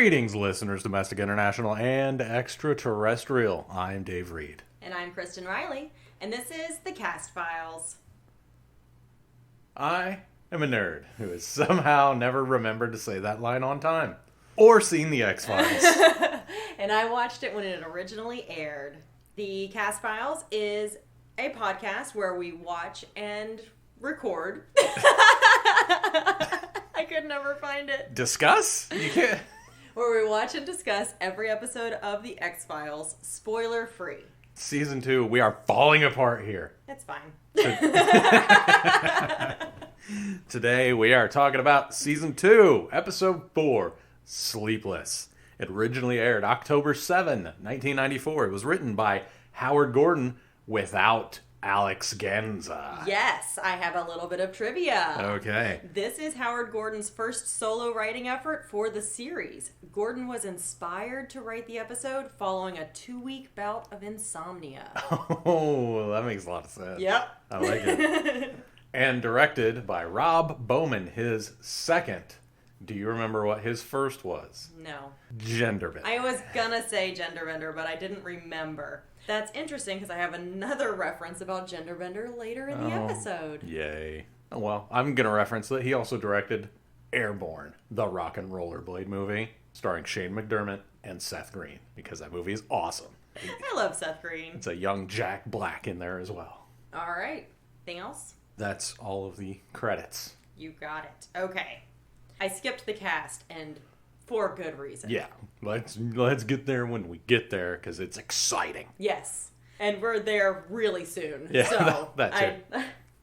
Greetings, listeners, domestic, international, and extraterrestrial. I'm Dave Reed. And I'm Kristen Riley, and this is The Cast Files. I am a nerd who has somehow never remembered to say that line on time. Or seen The X-Files. And I watched it when it originally aired. The Cast Files is a podcast where we watch and record. I could never find it. Discuss? You can't. Where we watch and discuss every episode of The X-Files, spoiler-free. Season 2, we are falling apart here. It's fine. Today we are talking about Season 2, Episode 4, Sleepless. It originally aired October 7, 1994. It was written by Howard Gordon without Alex Genza. Yes, I have a little bit of trivia. Okay. This is Howard Gordon's first solo writing effort for the series. Gordon was inspired to write the episode following a 2-week bout of insomnia. Oh, that makes a lot of sense. Yep. I like it. And directed by Rob Bowman, his second. Do you remember what his first was? No. Genderbender. I was gonna say Genderbender, but I didn't remember. That's interesting because I have another reference about Genderbender later in the episode. Yay. Oh, well, I'm going to reference that he also directed Airborne, the rock and rollerblade movie, starring Shane McDermott and Seth Green, because that movie is awesome. I love Seth Green. It's a young Jack Black in there as well. All right. Anything else? That's all of the credits. You got it. Okay. I skipped the cast, and for good reason. Yeah, let's get there when we get there, because it's exciting. Yes, and we're there really soon. Yeah, so that too.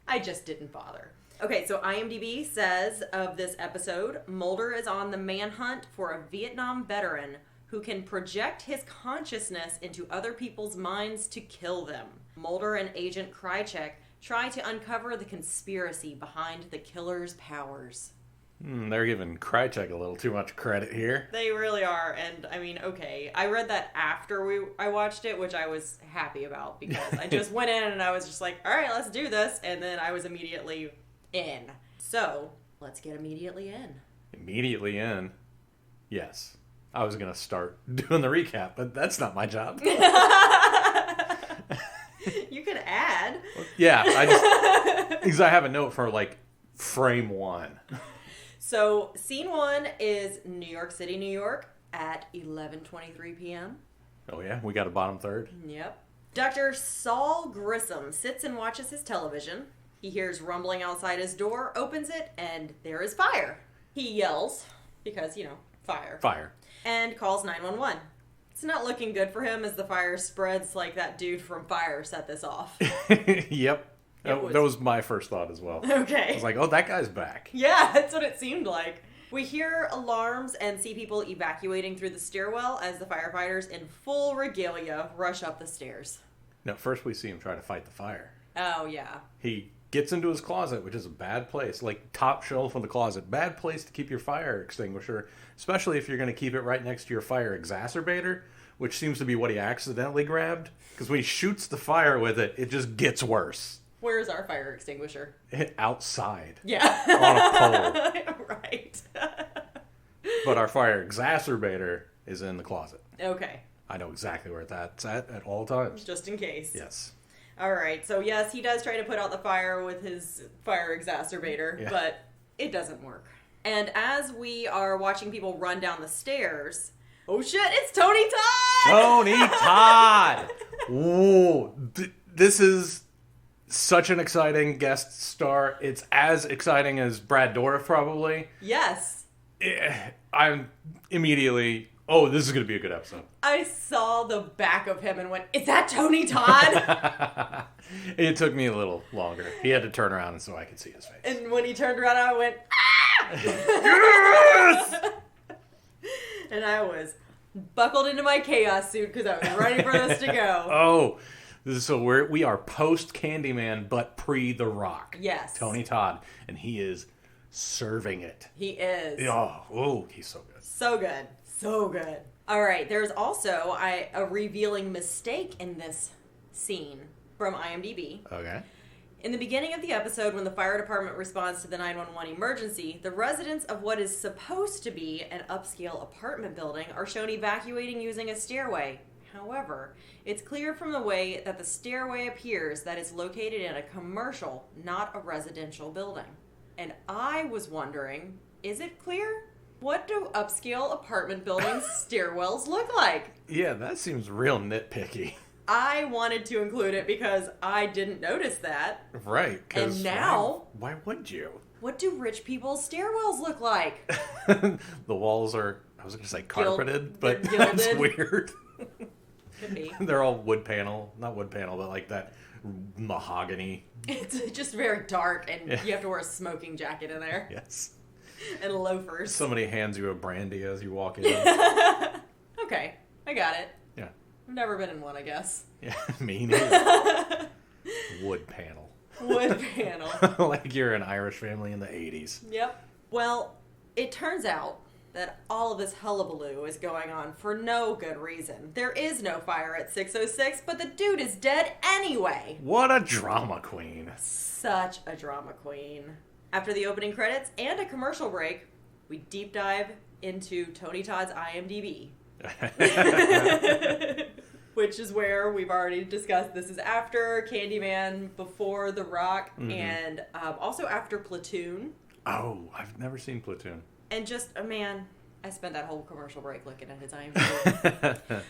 I just didn't bother. Okay, so IMDb says of this episode, Mulder is on the manhunt for a Vietnam veteran who can project his consciousness into other people's minds to kill them. Mulder and Agent Krychek try to uncover the conspiracy behind the killer's powers. They're giving Krychek a little too much credit here. They really are, and I mean, okay. I read that after I watched it, which I was happy about, because I just went in and I was just like, alright, let's do this, and then I was immediately in. So, let's get immediately in. Immediately in? Yes. I was going to start doing the recap, but that's not my job. You can add. Yeah, because I have a note for, frame 1. So, scene 1 is New York City, New York at 11:23 p.m. Oh yeah? We got a bottom third? Yep. Dr. Saul Grissom sits and watches his television. He hears rumbling outside his door, opens it, and there is fire. He yells, because, fire. Fire. And calls 911. It's not looking good for him as the fire spreads like that dude from Fire set this off. Yep. That was my first thought as well. Okay. I was like, oh, that guy's back. Yeah, that's what it seemed like. We hear alarms and see people evacuating through the stairwell as the firefighters in full regalia rush up the stairs. No, first we see him try to fight the fire. Oh, yeah. He gets into his closet, which is a bad place. Top shelf in the closet. Bad place to keep your fire extinguisher, especially if you're going to keep it right next to your fire exacerbator, which seems to be what he accidentally grabbed. Because when he shoots the fire with it, it just gets worse. Where's our fire extinguisher? Outside. Yeah. On a pole. Right. But our fire exacerbator is in the closet. Okay. I know exactly where that's at all times. Just in case. Yes. All right. So, yes, he does try to put out the fire with his fire exacerbator, but it doesn't work. And as we are watching people run down the stairs, oh shit, it's Tony Todd! Tony Todd! Ooh, this is such an exciting guest star. It's as exciting as Brad Dourif, probably. Yes. I'm immediately, this is going to be a good episode. I saw the back of him and went, is that Tony Todd? It took me a little longer. He had to turn around so I could see his face. And when he turned around, I went, ah! Yes! And I was buckled into my chaos suit because I was ready for this to go. So we are post Candyman, but pre The Rock. Yes. Tony Todd, and he is serving it. He is. He's so good. So good. So good. All right, there's also a revealing mistake in this scene from IMDb. Okay. In the beginning of the episode, when the fire department responds to the 911 emergency, the residents of what is supposed to be an upscale apartment building are shown evacuating using a stairway. However, it's clear from the way that the stairway appears that it's located in a commercial, not a residential building. And I was wondering, is it clear? What do upscale apartment buildings' stairwells look like? Yeah, that seems real nitpicky. I wanted to include it because I didn't notice that. Right. And now... Why would you? What do rich people's stairwells look like? The walls are, I was going to say carpeted, but that's weird. Could be. They're all wood panel. Not wood panel, but like that mahogany. It's just very dark, and you have to wear a smoking jacket in there. Yes. And loafers. Somebody hands you a brandy as you walk in. Okay, I got it. Yeah. I've never been in one, I guess. Yeah, me neither. Wood panel. Wood panel. Like you're an Irish family in the 80s. Yep. Well, it turns out that all of this hullabaloo is going on for no good reason. There is no fire at 606, but the dude is dead anyway. What a drama queen. Such a drama queen. After the opening credits and a commercial break, we deep dive into Tony Todd's IMDb. Which is where we've already discussed this is after Candyman, before The Rock, and also after Platoon. Oh, I've never seen Platoon. And just, man, I spent that whole commercial break looking at his IMDb.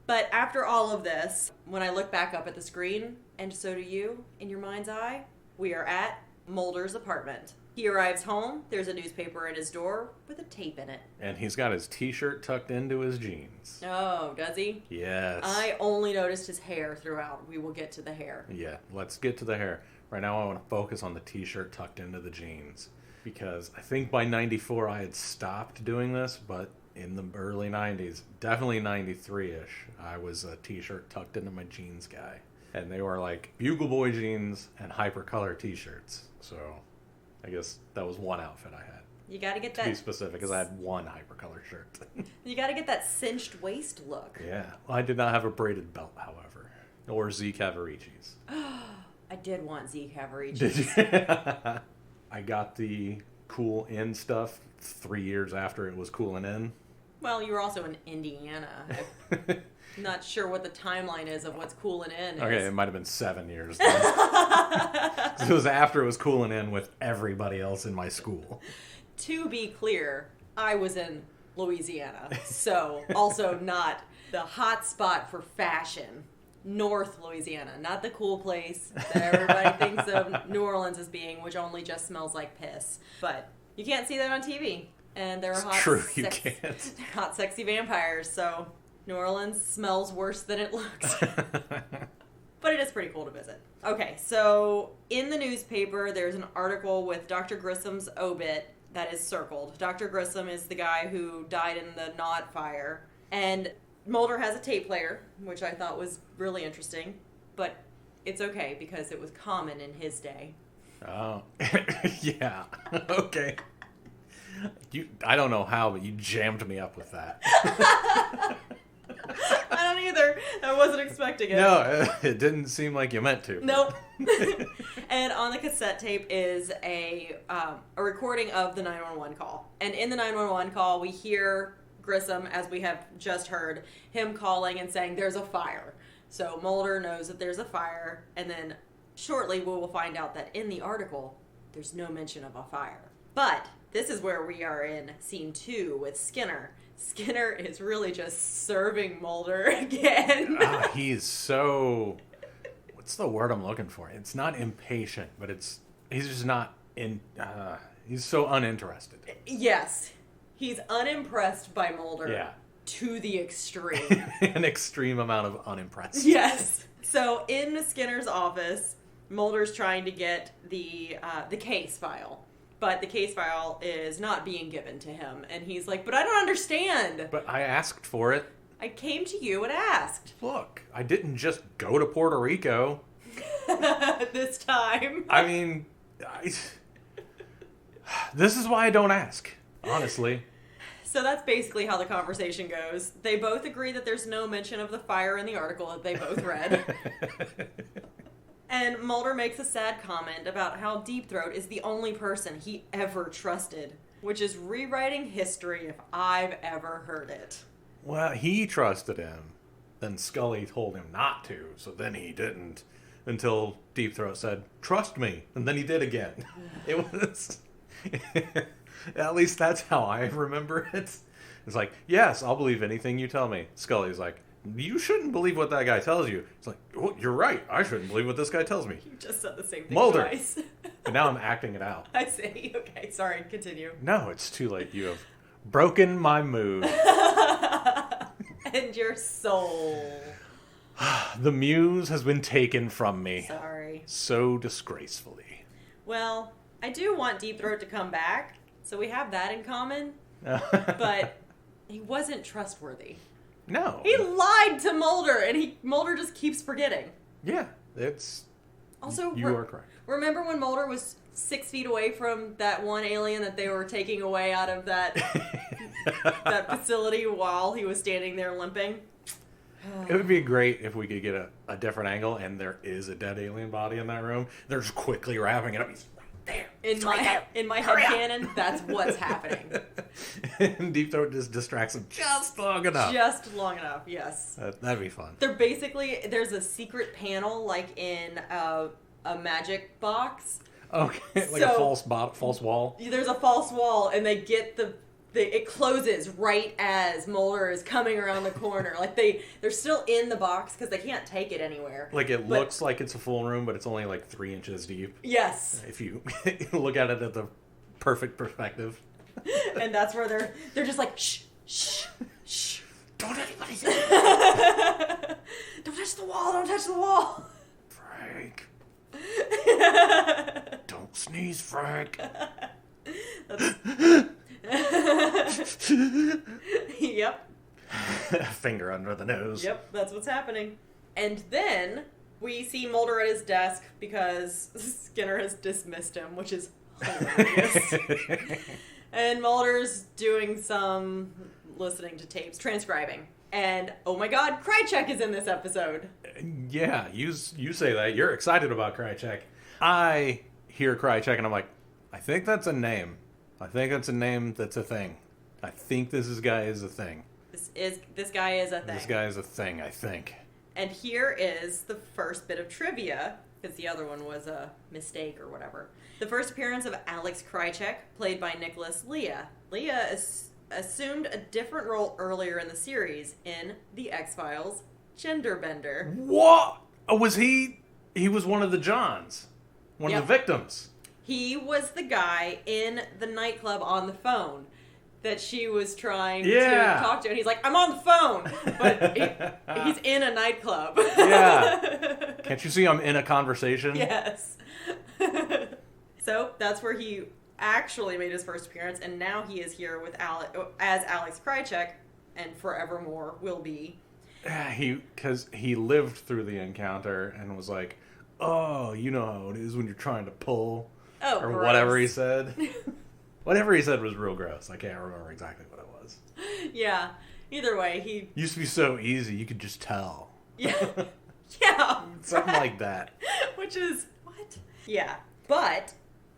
But after all of this, when I look back up at the screen, and so do you, in your mind's eye, we are at Mulder's apartment. He arrives home, there's a newspaper at his door with a tape in it. And he's got his t-shirt tucked into his jeans. Oh, does he? Yes. I only noticed his hair throughout. We will get to the hair. Yeah, let's get to the hair. Right now I want to focus on the t-shirt tucked into the jeans. Because I think by 94 I had stopped doing this, but in the early 90s, definitely 93-ish, I was a t-shirt tucked into my jeans guy. And they were like Bugle Boy jeans and hypercolor t-shirts. So I guess that was one outfit I had. You gotta get that... To be specific, because I had one hypercolor shirt. You gotta get that cinched waist look. Yeah. Well, I did not have a braided belt, however. Or Z Cavariccis. I did want Z Cavariccis. Did you? I got the Cool In stuff 3 years after it was coolin' in. Well, you were also in Indiana. I'm not sure what the timeline is of what's coolin' in. Okay, it might have been 7 years then. It was after it was coolin' in with everybody else in my school. To be clear, I was in Louisiana, so also not the hot spot for fashion. North Louisiana, not the cool place that everybody thinks of New Orleans as being, which only just smells like piss. But you can't see that on TV. And there are you can't. Hot, sexy vampires, so New Orleans smells worse than it looks. But it is pretty cool to visit. Okay, so in the newspaper, there's an article with Dr. Grissom's obit that is circled. Dr. Grissom is the guy who died in the Nod fire. And Mulder has a tape player, which I thought was really interesting. But it's okay, because it was common in his day. Oh, yeah. Okay. I don't know how, but you jammed me up with that. I don't either. I wasn't expecting it. No, it didn't seem like you meant to. Nope. And on the cassette tape is a recording of the 911 call. And in the 911 call, we hear Grissom, as we have just heard, him calling and saying there's a fire. So Mulder knows that there's a fire, and then shortly we will find out that in the article, there's no mention of a fire. But this is where we are in scene 2 with Skinner. Skinner is really just serving Mulder again. He's so... What's the word I'm looking for? It's not impatient, but he's just not in... he's so uninterested. Yes. He's unimpressed by Mulder. Yeah. To the extreme. An extreme amount of unimpressed. Yes. So in Skinner's office, Mulder's trying to get the case file. But the case file is not being given to him. And he's like, but I don't understand. But I asked for it. I came to you and asked. Look, I didn't just go to Puerto Rico. This time. I mean, this is why I don't ask, honestly. So that's basically how the conversation goes. They both agree that there's no mention of the fire in the article that they both read. And Mulder makes a sad comment about how Deep Throat is the only person he ever trusted, which is rewriting history if I've ever heard it. Well, he trusted him. Then Scully told him not to, so then he didn't. Until Deep Throat said, "Trust me," and then he did again. It was... At least that's how I remember it. It's like, yes, I'll believe anything you tell me. Scully's like, you shouldn't believe what that guy tells you. It's like, well, you're right. I shouldn't believe what this guy tells me. You just said the same thing Mulder. twice. But now I'm acting it out. I see. Okay, sorry. Continue. No, it's too late. You have broken my mood. And your soul. The muse has been taken from me. Sorry. So disgracefully. Well, I do want Deep Throat to come back, so we have that in common. But he wasn't trustworthy. No. He lied to Mulder, and Mulder just keeps forgetting. Yeah, it's... Also, you are correct. Remember when Mulder was 6 feet away from that one alien that they were taking away out of that that facility while he was standing there limping? It would be great if we could get a different angle and there is a dead alien body in that room. They're just quickly wrapping it up. He's right there. In my headcanon, that's what's happening. And Deep Throat just distracts him just long enough. Just long enough, yes. That'd be fun. There's a secret panel like in a magic box. Okay, like a false wall. There's a false wall, and they get it closes right as Mulder is coming around the corner. Like they're still in the box because they can't take it anywhere. Like it looks like it's a full room, but it's only like 3 inches deep. Yes. If you look at it at the perfect perspective. And that's where they're just like, shh, shh, shh. Don't anybody see it. Don't touch the wall, don't touch the wall. Frank. Don't sneeze, Frank. Yep. Finger under the nose. Yep, that's what's happening. And then we see Mulder at his desk because Skinner has dismissed him, which is hilarious. And Mulder's doing some listening to tapes, transcribing. And, oh my god, Krychek is in this episode. Yeah, you say that. You're excited about Krychek. I hear Krychek and I'm like, I think that's a name. I think that's a name that's a thing. I think this guy is a thing. This guy is a thing. This guy is a thing, I think. And here is the first bit of trivia, because the other one was a mistake or whatever. The first appearance of Alex Krychek, played by Nicholas Leah. Leah assumed a different role earlier in the series in The X-Files, Genderbender. What? Oh, was he? He was one of the Johns. One of the victims. He was the guy in the nightclub on the phone that she was trying to talk to. And he's like, I'm on the phone. But he's in a nightclub. Yeah. Can't you see I'm in a conversation? Yes. So that's where he actually made his first appearance. And now he is here with as Alex Krychek, and forevermore will be. Because he lived through the encounter and was like, oh, you know how it is when you're trying to pull. Oh, or gross. whatever he said. Whatever he said was real gross. I can't remember exactly what it was. Yeah. Either way, he... Used to be so easy, you could just tell. Yeah. Yeah. Something like that. Which is... What? Yeah. But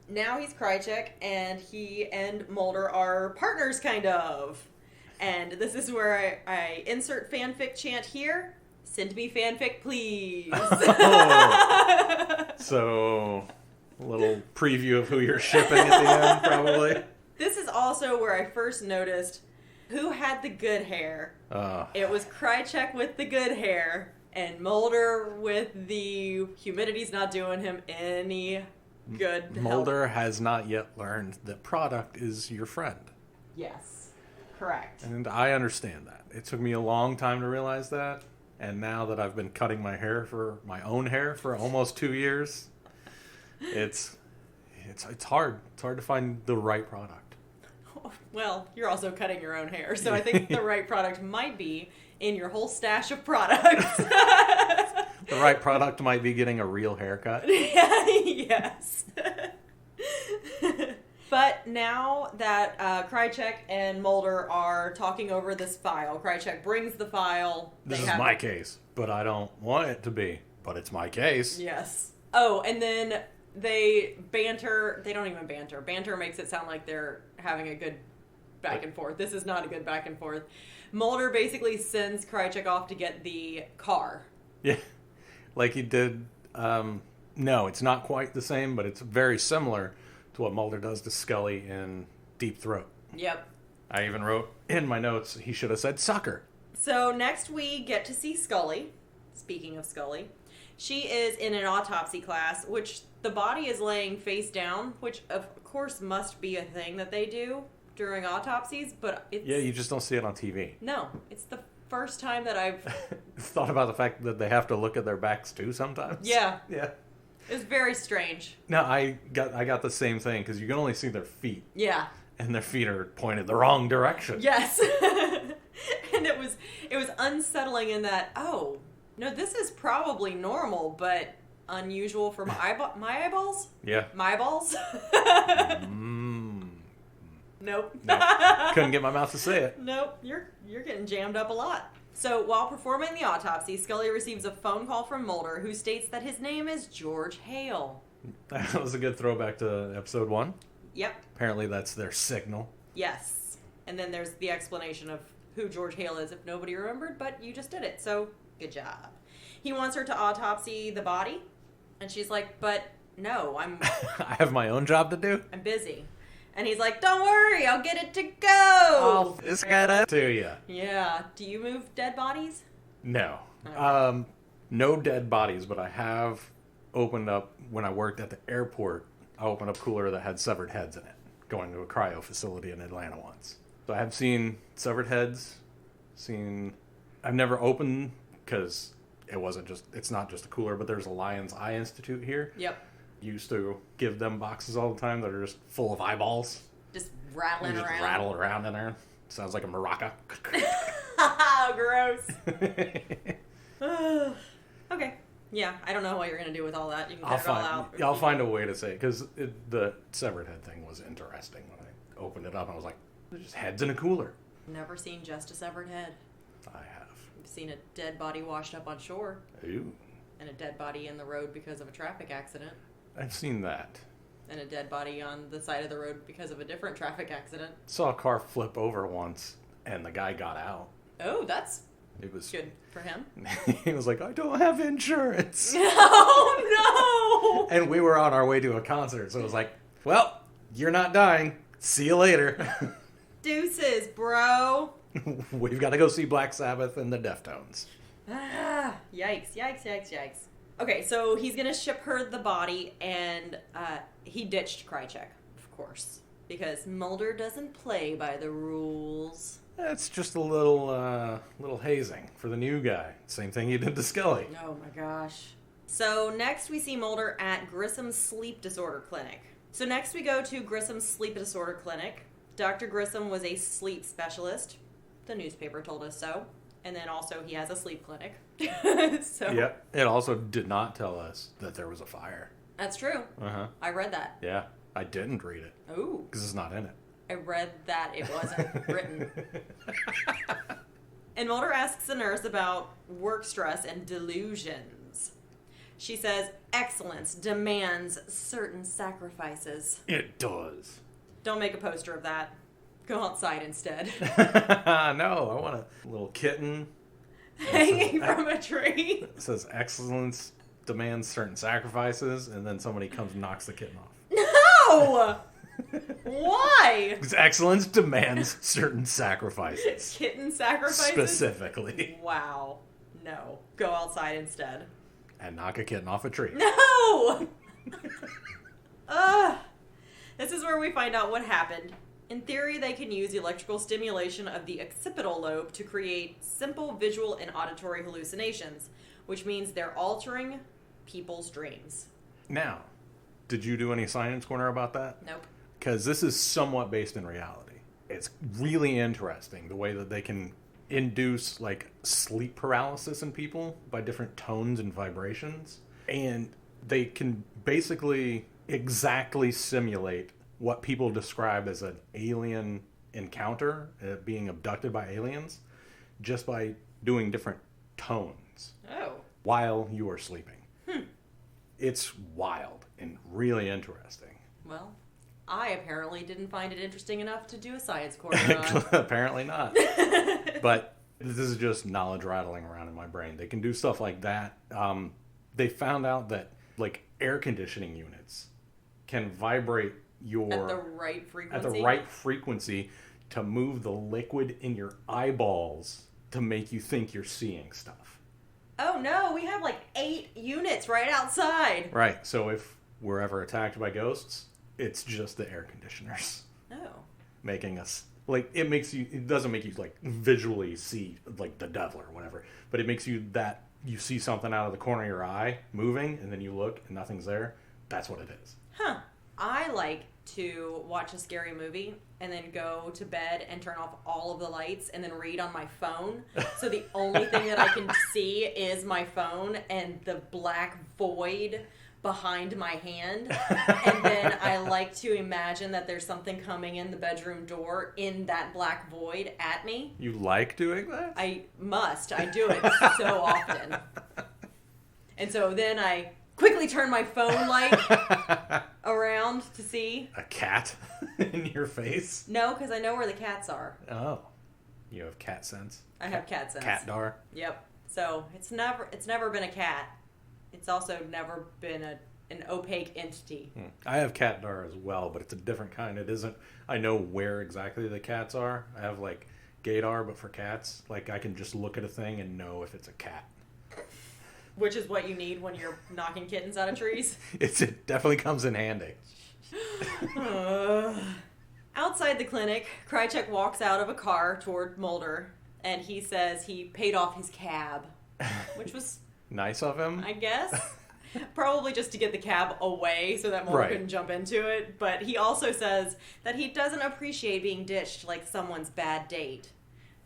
now he's Krychek, and he and Mulder are partners, kind of. And this is where I insert fanfic chant here. Send me fanfic, please. Oh. So... A little preview of who you're shipping at the end, probably. This is also where I first noticed who had the good hair. It was Krychek with the good hair, and Mulder with the humidity's not doing him any good. Mulder has not yet learned that product is your friend. Yes, correct. And I understand that. It took me a long time to realize that, and now that I've been cutting my own hair for almost 2 years... It's hard. It's hard to find the right product. Well, you're also cutting your own hair, so I think the right product might be in your whole stash of products. The right product might be getting a real haircut. Yes. But now that Krychek and Mulder are talking over this file, Krychek brings the file. This is my case, but I don't want it to be. But it's my case. Yes. Oh, and then they banter. They don't even banter. Banter makes it sound like they're having a good back and forth. This is not a good back and forth. Mulder basically sends Krychek off to get the car. Yeah. Like he did... no, it's not quite the same, but it's very similar to what Mulder does to Scully in Deep Throat. Yep. I even wrote in my notes, he should have said sucker. So next we get to see Scully. Speaking of Scully, she is in an autopsy class, which the body is laying face down, which of course must be a thing that they do during autopsies, but it's... Yeah, you just don't see it on TV. No, it's the first time that I've... thought about the fact that they have to look at their backs too sometimes. Yeah. Yeah. It was very strange. No, I got the same thing, because you can only see their feet. Yeah. And their feet are pointed the wrong direction. Yes. And it was unsettling in that, oh, no, this is probably normal, but unusual for my eyeballs? Yeah. My eyeballs? Nope. Couldn't get my mouth to say it. Nope. You're getting jammed up a lot. So while performing the autopsy, Scully receives a phone call from Mulder, who states that his name is George Hale. That was a good throwback to episode 1. Yep. Apparently that's their signal. Yes. And then there's the explanation of who George Hale is if nobody remembered, but you just did it, so good job. He wants her to autopsy the body, and she's like, but no, I have my own job to do. I'm busy. And he's like, don't worry, I'll get it to go. I'll just get it to you. Yeah. Do you move dead bodies? No. Okay. No dead bodies, but I have opened up, when I worked at the airport, I opened up a cooler that had severed heads in it, going to a cryo facility in Atlanta once. So I have seen severed heads, I've never opened, because it's not just a cooler, but there's a Lion's Eye Institute here. Yep. Used to give them boxes all the time that are just full of eyeballs. Just rattling just around. Rattle around in there. Sounds like a maraca. Gross. Okay. Yeah, I don't know what you're going to do with all that. You can get it all out. I'll find a way to say it, because the severed head thing was interesting when I opened it up. I was like, there's just heads in a cooler. Never seen just a severed head. I have. I've seen a dead body washed up on shore. Ooh. And a dead body in the road because of a traffic accident. I've seen that. And a dead body on the side of the road because of a different traffic accident. Saw a car flip over once, and the guy got out. Oh, that's It was good for him. He was like, I don't have insurance. Oh, no! And we were on our way to a concert, so it was like, well, you're not dying. See you later. Deuces, bro. We've got to go see Black Sabbath and the Deftones. Ah, yikes, yikes, yikes, yikes. Okay, so he's going to ship her the body, and he ditched Krychek, of course, because Mulder doesn't play by the rules. That's just a little hazing for the new guy. Same thing you did to Scully. Oh my gosh. So next we see Mulder at Grissom's sleep disorder clinic. So next we go to Grissom's sleep disorder clinic. Dr. Grissom was a sleep specialist. The newspaper told us so. And then also he has a sleep clinic. So Yeah. It also did not tell us that there was a fire. that's true. Uh-huh. I read that. Yeah. I didn't read it. Ooh. Because it's not in it. I read that it wasn't written. And Mulder asks the nurse about work stress and delusions. She says, excellence demands certain sacrifices. It does. Don't make a poster of that. Go outside instead. No, I want a little kitten. Hanging from a tree. It says excellence demands certain sacrifices, and then somebody comes and knocks the kitten off. No! Why? Because excellence demands certain sacrifices. Kitten sacrifices? Specifically. Wow. No. Go outside instead. And knock a kitten off a tree. No! This is where we find out what happened. In theory, they can use electrical stimulation of the occipital lobe to create simple visual and auditory hallucinations, which means they're altering people's dreams. Now, did you do any science corner about that? Nope. Because this is somewhat based in reality. It's really interesting the way that they can induce like sleep paralysis in people by different tones and vibrations. And they can basically exactly simulate what people describe as an alien encounter, being abducted by aliens, just by doing different tones Oh. while you are sleeping. It's wild and really interesting. Well, I apparently didn't find it interesting enough to do a science corner on. Apparently not. But this is just knowledge rattling around in my brain. They can do stuff like that. They found out that like air conditioning units can vibrate At the right frequency? at the right frequency to move the liquid in your eyeballs to make you think you're seeing stuff. Oh no, we have like 8 units right outside. Right. So if we're ever attacked by ghosts, it's just the air conditioners Oh. making us like it doesn't make you like visually see like the devil or whatever, but it makes you that you see something out of the corner of your eye moving and then you look and nothing's there. That's what it is. Huh. I like to watch a scary movie and then go to bed and turn off all of the lights and then read on my phone. So the only thing that I can see is my phone and the black void behind my hand. And then I like to imagine that there's something coming in the bedroom door in that black void at me. You like doing that? I do it so often. And so then I quickly turn my phone light around to see. A cat in your face? No, because I know where the cats are. Oh. You have cat sense? I have cat sense. Cat-dar? Yep. So it's never been a cat. It's also never been an opaque entity. I have cat-dar as well, but it's a different kind. It isn't... I know where exactly the cats are. I have, like, gaydar, but for cats. Like, I can just look at a thing and know if it's a cat. Which is what you need when you're knocking kittens out of trees. It definitely comes in handy. Outside the clinic, Krychek walks out of a car toward Mulder, and he says he paid off his cab, which was... Nice of him. I guess. Probably just to get the cab away so that Mulder couldn't jump into it. But he also says that he doesn't appreciate being ditched like someone's bad date.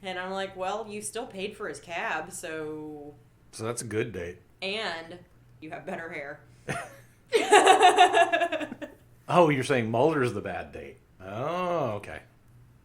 And I'm like, well, you still paid for his cab, so... So that's a good date. And you have better hair. Oh, you're saying Mulder's the bad date. Oh, okay.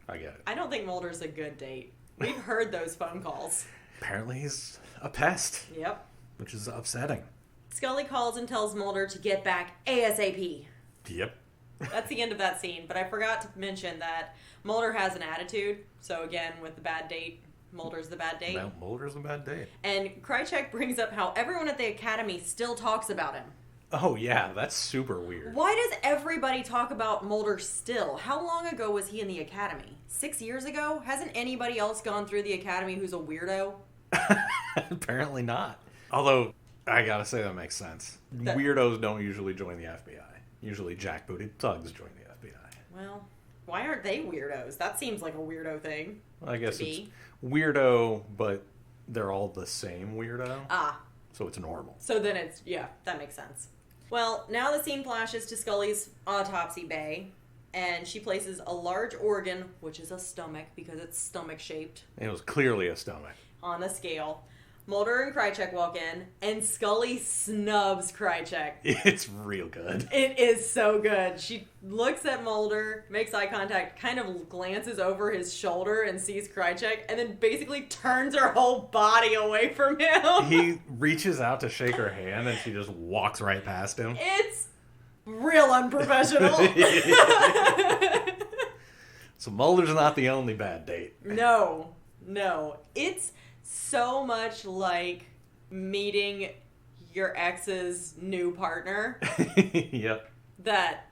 I get it. I don't think Mulder's a good date. We've heard those phone calls. Apparently he's a pest. Yep. Which is upsetting. Scully calls and tells Mulder to get back ASAP. Yep. That's the end of that scene. But I forgot to mention that Mulder has an attitude. So again, with the bad date, Mulder's the bad date. Well, Mulder's the bad date. And Krychek brings up how everyone at the Academy still talks about him. Oh, yeah. That's super weird. Why does everybody talk about Mulder still? How long ago was he in the Academy? 6 years ago? Hasn't anybody else gone through the Academy who's a weirdo? Apparently not. Although, I gotta say that makes sense. Weirdos don't usually join the FBI. Usually jackbooted thugs join the FBI. Well, why aren't they weirdos? That seems like a weirdo thing. Well, I guess it's weirdo, but they're all the same weirdo. Ah. So it's normal. So then it's, yeah, that makes sense. Well, now the scene flashes to Scully's autopsy bay, and she places a large organ, which is a stomach because it's stomach-shaped. It was clearly a stomach. On the scale. Mulder and Krychek walk in, and Scully snubs Krychek. It's real good. It is so good. She looks at Mulder, makes eye contact, kind of glances over his shoulder and sees Krychek, and then basically turns her whole body away from him. He reaches out to shake her hand, and she just walks right past him. It's real unprofessional. So Mulder's not the only bad date. No. It's so much like meeting your ex's new partner. Yep. That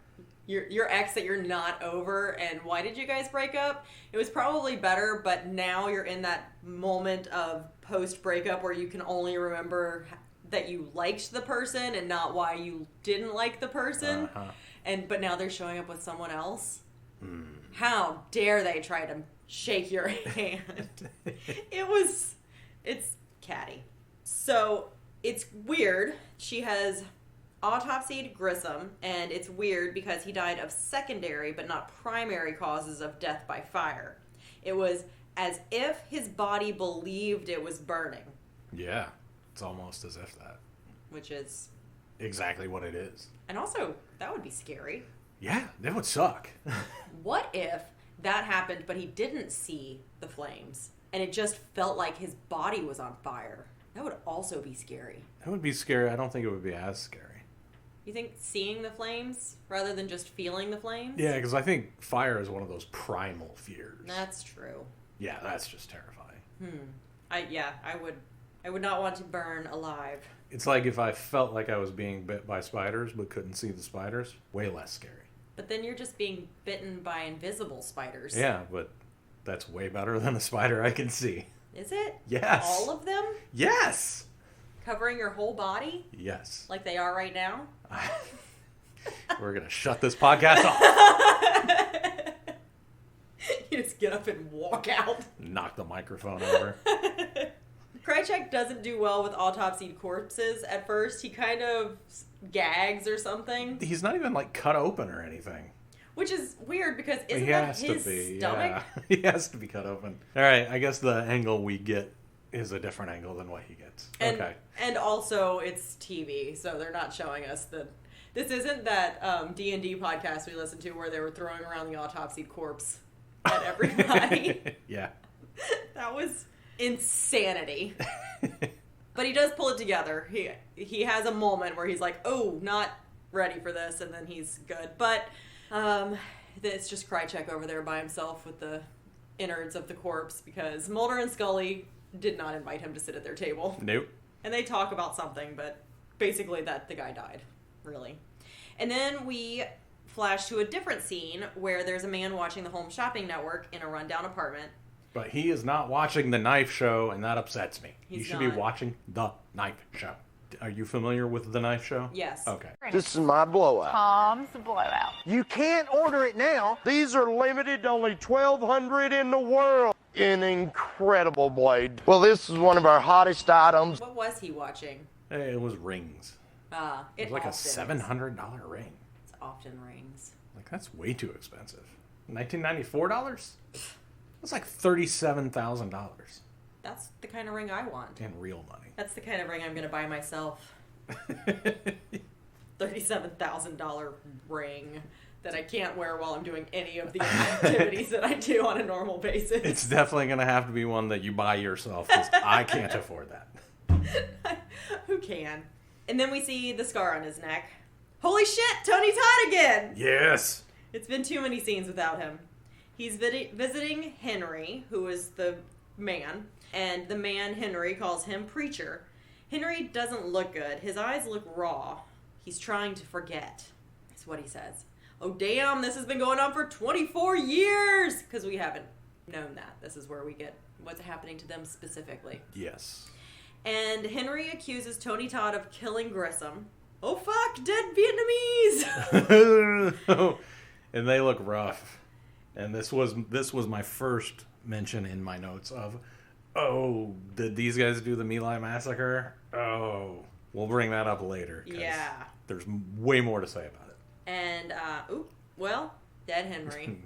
your ex that you're not over, and why did you guys break up? It was probably better, but now you're in that moment of post-breakup where you can only remember that you liked the person and not why you didn't like the person. But now they're showing up with someone else. How dare they try to shake your hand? It's catty. So it's weird. She has autopsied Grissom, and it's weird because he died of secondary but not primary causes of death by fire. It was as if his body believed it was burning. Yeah, it's almost as if that. Which is... exactly what it is. And also, that would be scary. Yeah, that would suck. What if that happened but he didn't see the flames and it just felt like his body was on fire? That would also be scary. That would be scary. I don't think it would be as scary. You think seeing the flames rather than just feeling the flames? Yeah, because I think fire is one of those primal fears. That's true. Yeah, that's just terrifying. I would not want to burn alive. It's like if I felt like I was being bit by spiders but couldn't see the spiders. Way less scary. But then you're just being bitten by invisible spiders. Yeah, but that's way better than a spider I can see. Is it? Yes. All of them? Yes. Covering your whole body? Yes. Like they are right now? We're going to shut this podcast off. You just get up and walk out. Knock the microphone over. Krychek doesn't do well with autopsied corpses at first. He kind of gags or something. He's not even like cut open or anything. Which is weird because isn't he that has his to be, stomach? Yeah. He has to be cut open. All right, I guess the angle we get is a different angle than what he gets. Okay. And also it's TV, so they're not showing us the... This isn't that D&D podcast we listened to where they were throwing around the autopsied corpse at everybody. Yeah. That was insanity. But he does pull it together. He has a moment where he's like, oh, not ready for this, and then he's good. But it's just Krychek over there by himself with the innards of the corpse because Mulder and Scully did not invite him to sit at their table. Nope. And they talk about something, but basically that the guy died, really. And then we flash to a different scene where there's a man watching the Home Shopping Network in a rundown apartment. But he is not watching the Knife Show, and that upsets me. He's He should not. be watching the Knife Show. Are you familiar with the Knife Show? Yes. Okay. This is my blowout. Tom's blowout. You can't order it now. These are limited to only 1,200 in the world. An incredible blade. Well, this is one of our hottest items. What was he watching? Hey, it was rings. It was like a often is. $700 ring. It's often rings. Like, that's way too expensive. $1994? That's like $37,000 That's the kind of ring I want. in real money. That's the kind of ring I'm going to buy myself. $37,000 ring that I can't wear while I'm doing any of the activities that I do on a normal basis. It's definitely going to have to be one that you buy yourself because I can't afford that. Who can? And then we see the scar on his neck. Holy shit, Tony Todd again! Yes! It's been too many scenes without him. He's visiting Henry, who is the man, and the man, Henry, calls him Preacher. Henry doesn't look good. His eyes look raw. He's trying to forget. That's what he says. Oh, damn, this has been going on for 24 years! Because we haven't known that. This is where we get what's happening to them specifically. Yes. And Henry accuses Tony Todd of killing Grissom. Oh, fuck, dead Vietnamese! And they look rough. And this was my first mention in my notes of, oh, did these guys do the My Lai massacre? Oh, we'll bring that up later. Yeah. There's way more to say about it. And, dead Henry.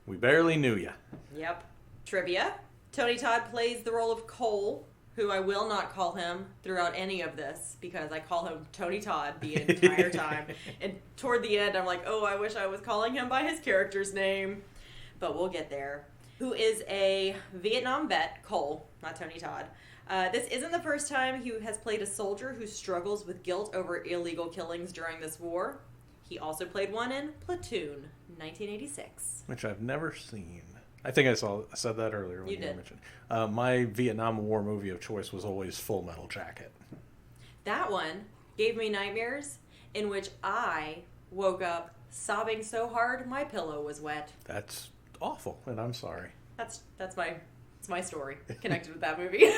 We barely knew ya. Yep. Trivia. Tony Todd plays the role of Cole, who I will not call him throughout any of this because I call him Tony Todd the entire time. And toward the end, I'm like, oh, I wish I was calling him by his character's name. But we'll get there. Who is a Vietnam vet, Cole, not Tony Todd. This isn't the first time he has played a soldier who struggles with guilt over illegal killings during this war. He also played one in Platoon, 1986. Which I've never seen. I think I said that earlier when you did. mentioned. My Vietnam War movie of choice was always Full Metal Jacket. That one gave me nightmares in which I woke up sobbing so hard my pillow was wet. That's awful, and I'm sorry. It's my story connected with that movie.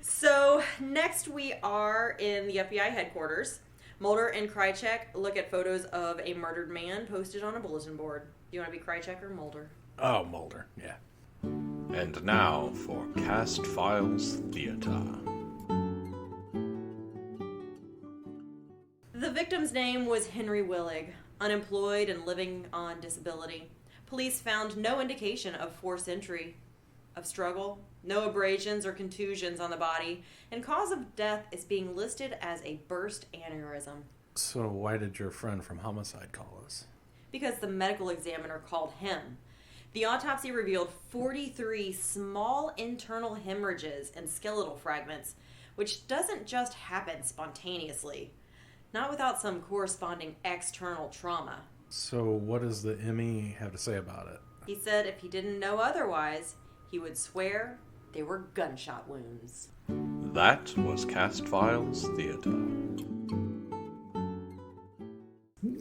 So next we are in the FBI headquarters. Mulder and Krychek look at photos of a murdered man posted on a bulletin board. Do you want to be Krychek or Mulder? Oh, Mulder, yeah. And now for Cast Files Theater. The victim's name was Henry Willig, unemployed and living on disability. Police found no indication of forced entry, of struggle, no abrasions or contusions on the body, and cause of death is being listed as a burst aneurysm. So why did your friend from Homicide call us? Because the medical examiner called him. The autopsy revealed 43 small internal hemorrhages and skeletal fragments, which doesn't just happen spontaneously, not without some corresponding external trauma. So what does the ME have to say about it? He said if he didn't know otherwise, he would swear they were gunshot wounds. That was Cast Files Theater.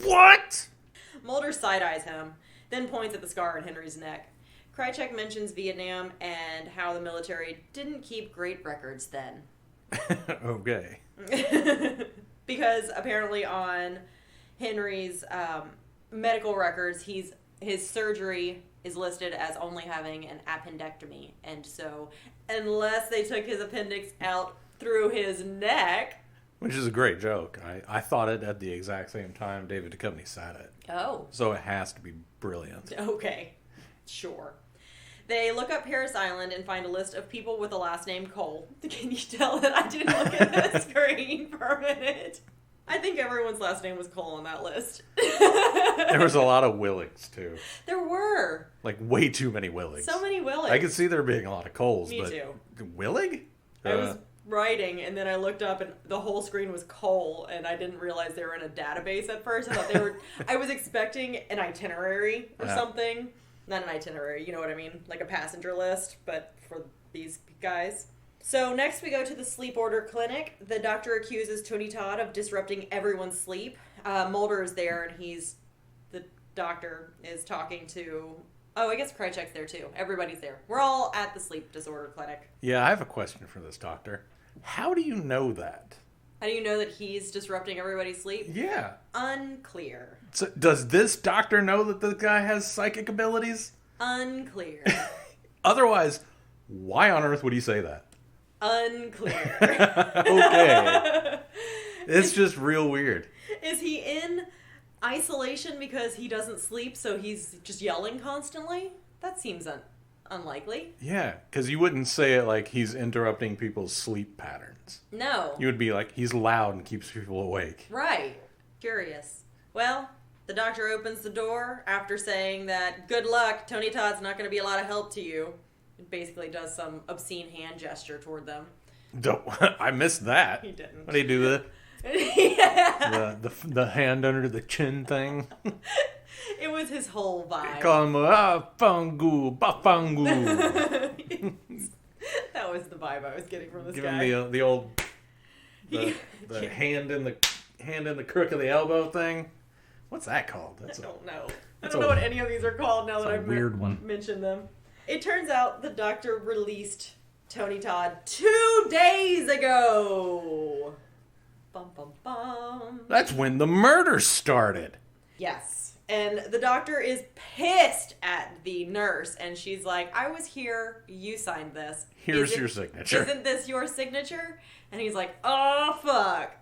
What? Mulder side-eyes him, then points at the scar on Henry's neck. Krychek mentions Vietnam and how the military didn't keep great records then. Okay. Because apparently on Henry's medical records, his surgery is listed as only having an appendectomy. And so, unless they took his appendix out through his neck... Which is a great joke. I thought it at the exact same time David Duchovny said it. Oh. So it has to be brilliant. Okay. Sure. They look up Paris Island and find a list of people with the last name Cole. Can you tell that I didn't look at the screen for a minute? I think everyone's last name was Cole on that list. There was a lot of Willings, too. There were. Like, way too many Willings. So many Willings. I could see there being a lot of Coles, Me but... too. Willig? I was writing, and then I looked up, and the whole screen was Cole, and I didn't realize they were in a database at first. I thought they were... I was expecting an itinerary or something. Not an itinerary, you know what I mean? Like a passenger list, but for these guys. So next we go to the sleep order clinic. The doctor accuses Tony Todd of disrupting everyone's sleep. Mulder is there, and the doctor is talking to... Oh, I guess Krychek's there too. Everybody's there. We're all at the sleep disorder clinic. Yeah, I have a question for this doctor. How do you know that? How do you know that he's disrupting everybody's sleep? Yeah. Unclear. So does this doctor know that the guy has psychic abilities? Unclear. Otherwise, why on earth would he say that? Unclear. Okay. It's just real weird. Is he in isolation because he doesn't sleep, so he's just yelling constantly? That seems unlikely. Yeah, because you wouldn't say it like he's interrupting people's sleep patterns. No. You would be like, he's loud and keeps people awake. Right. Curious. Well, the doctor opens the door after saying that, good luck, Tony Todd's not going to be a lot of help to you. It basically does some obscene hand gesture toward them. I missed that. He didn't. What do you do? Yeah. The hand under the chin thing? It was his whole vibe. Call him Fangu, Bafangu. That was the vibe I was getting from this Give guy. him the old hand in the crook of the elbow thing. What's that called? I don't know. I that's don't know what any of these are called now that a I've weird one. mentioned them. It turns out the doctor released Tony Todd 2 days ago. Bum, bum, bum. That's when the murder started. Yes. And the doctor is pissed at the nurse, and she's like, I was here, you signed this. Here's your signature. Isn't this your signature? And he's like, oh, fuck.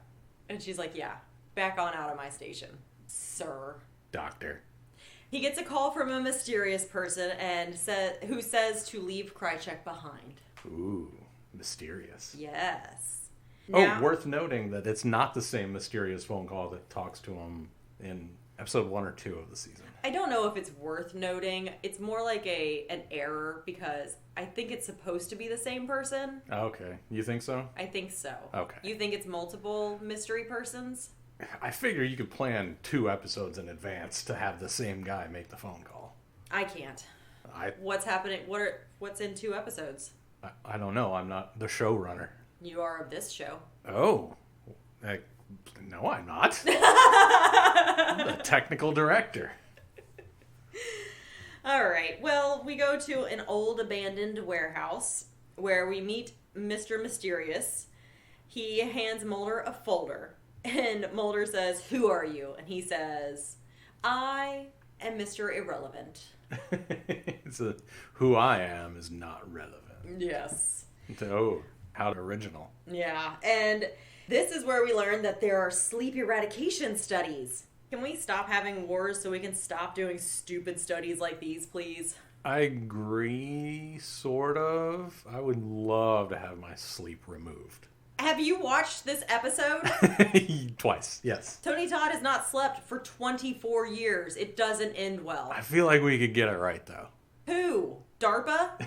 And she's like, yeah, back on out of my station, sir. Doctor. He gets a call from a mysterious person who says to leave Krychek behind. Ooh, mysterious. Yes. Now, worth noting that it's not the same mysterious phone call that talks to him in episode 1 or 2 of the season. I don't know if it's worth noting. It's more like an error because I think it's supposed to be the same person. Okay. You think so? I think so. Okay. You think it's multiple mystery persons? I figure you could plan 2 episodes in advance to have the same guy make the phone call. I can't. What's happening? What's in 2 episodes? I don't know. I'm not the showrunner. You are of this show. Oh. No, I'm not. I'm the technical director. All right. Well, we go to an old abandoned warehouse where we meet Mr. Mysterious. He hands Mulder a folder. And Mulder says, who are you? And he says, I am Mr. Irrelevant. Who I am is not relevant. Yes. Oh, how original. Yeah. And this is where we learn that there are sleep eradication studies. Can we stop having wars so we can stop doing stupid studies like these, please? I agree, sort of. I would love to have my sleep removed. Have you watched this episode? Twice, yes. Tony Todd has not slept for 24 years. It doesn't end well. I feel like we could get it right, though. Who? DARPA?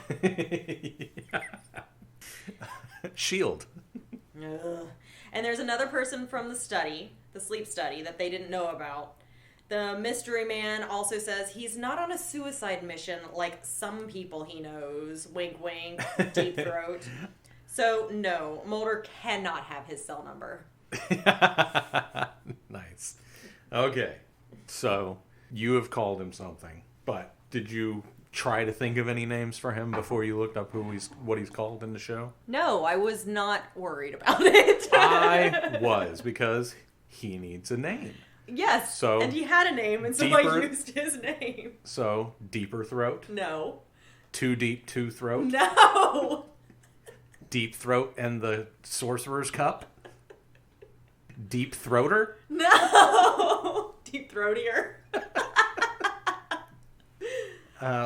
Shield. Ugh. And there's another person from the study, the sleep study, that they didn't know about. The mystery man also says he's not on a suicide mission like some people he knows. Wink, wink, deep throat. So, no, Mulder cannot have his cell number. Nice. Okay. So, you have called him something, but did you try to think of any names for him before you looked up what he's called in the show? No, I was not worried about it. I was, because he needs a name. Yes, so, and he had a name, and so I used his name. So, Deeper Throat? No. Too Deep, Two Throat? No! Deep Throat and the Sorcerer's Cup? Deep Throater? No! Deep Throatier.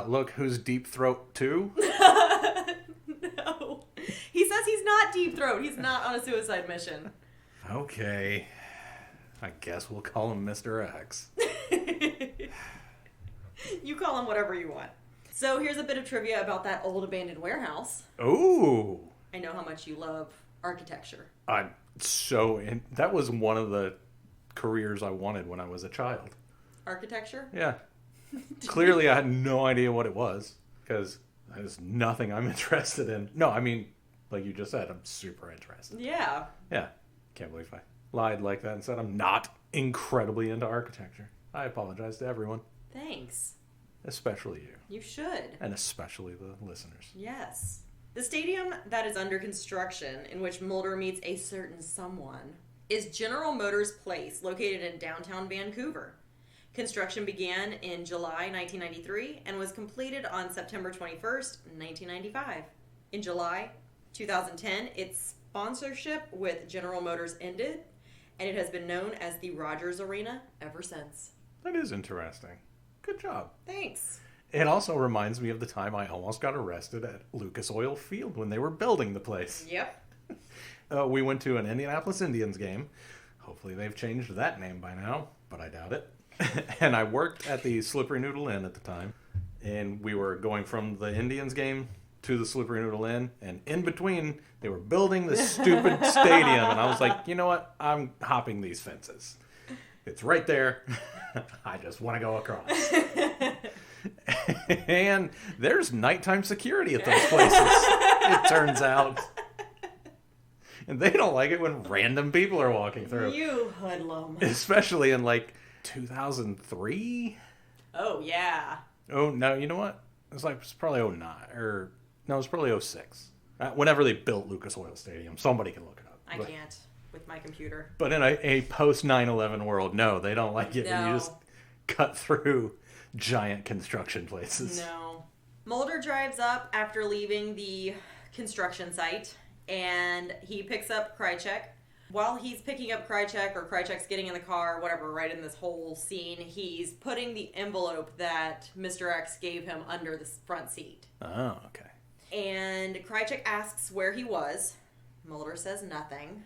Look who's Deep Throat too? No. He says he's not Deep Throat. He's not on a suicide mission. Okay. I guess we'll call him Mr. X. You call him whatever you want. So here's a bit of trivia about that old abandoned warehouse. Ooh. I know how much you love architecture. I'm so in. That was one of the careers I wanted when I was a child. Architecture? Yeah. Clearly I had no idea what it was, because there's nothing I'm interested in. No, I mean, like you just said, I'm super interested. Yeah. Yeah. Can't believe I lied like that and said I'm not incredibly into architecture. I apologize to everyone. Thanks. Especially you. You should. And especially the listeners. Yes. The stadium that is under construction, in which Mulder meets a certain someone, is General Motors Place, located in downtown Vancouver. Construction began in July 1993 and was completed on September 21st, 1995. In July 2010, its sponsorship with General Motors ended, and it has been known as the Rogers Arena ever since. That is interesting. Good job. Thanks. It also reminds me of the time I almost got arrested at Lucas Oil Field when they were building the place. Yep. We went to an Indianapolis Indians game. Hopefully they've changed that name by now, but I doubt it. And I worked at the Slippery Noodle Inn at the time. And we were going from the Indians game to the Slippery Noodle Inn. And in between, they were building this stupid stadium. And I was like, you know what? I'm hopping these fences. It's right there. I just want to go across. And there's nighttime security at those places, it turns out. And they don't like it when random people are walking through. You hoodlum. Especially in like 2003? Oh, yeah. Oh, no, you know what? It's probably 09. Or, no, it's probably 06. Whenever they built Lucas Oil Stadium. Somebody can look it up. I can't with my computer. But in a post 9/11 world, no, they don't like it when you just cut through giant construction places. No. Mulder drives up after leaving the construction site, and he picks up Krychek. While he's picking up Krychek, or Krychek's getting in the car, whatever, right in this whole scene, he's putting the envelope that Mr. X gave him under the front seat. Oh, okay. And Krychek asks where he was. Mulder says nothing.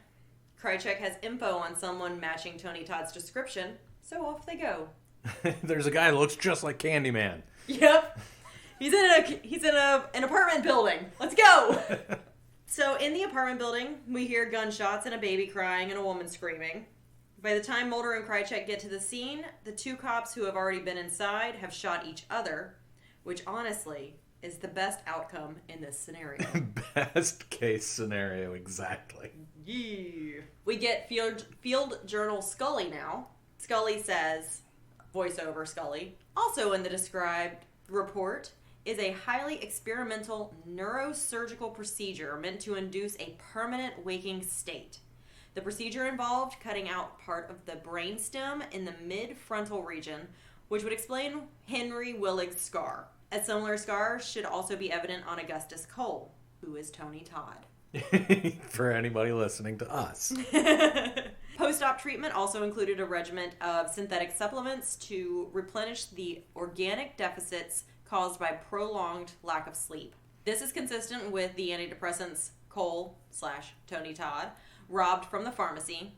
Krychek has info on someone matching Tony Todd's description, so off they go. There's a guy that looks just like Candyman. Yep. He's in an apartment building. Let's go. So in the apartment building, we hear gunshots and a baby crying and a woman screaming. By the time Mulder and Krychek get to the scene, the two cops who have already been inside have shot each other, which honestly is the best outcome in this scenario. Best case scenario, exactly. Yeah. We get Field Journal Scully now. Scully says, voiceover Scully, also in the described report, is a highly experimental neurosurgical procedure meant to induce a permanent waking state. The procedure involved cutting out part of the brainstem in the mid-frontal region, which would explain Henry Willig's scar. A similar scar should also be evident on Augustus Cole, who is Tony Todd. For anybody listening to us. Post-op treatment also included a regimen of synthetic supplements to replenish the organic deficits caused by prolonged lack of sleep. This is consistent with the antidepressants Cole/Tony Todd robbed from the pharmacy.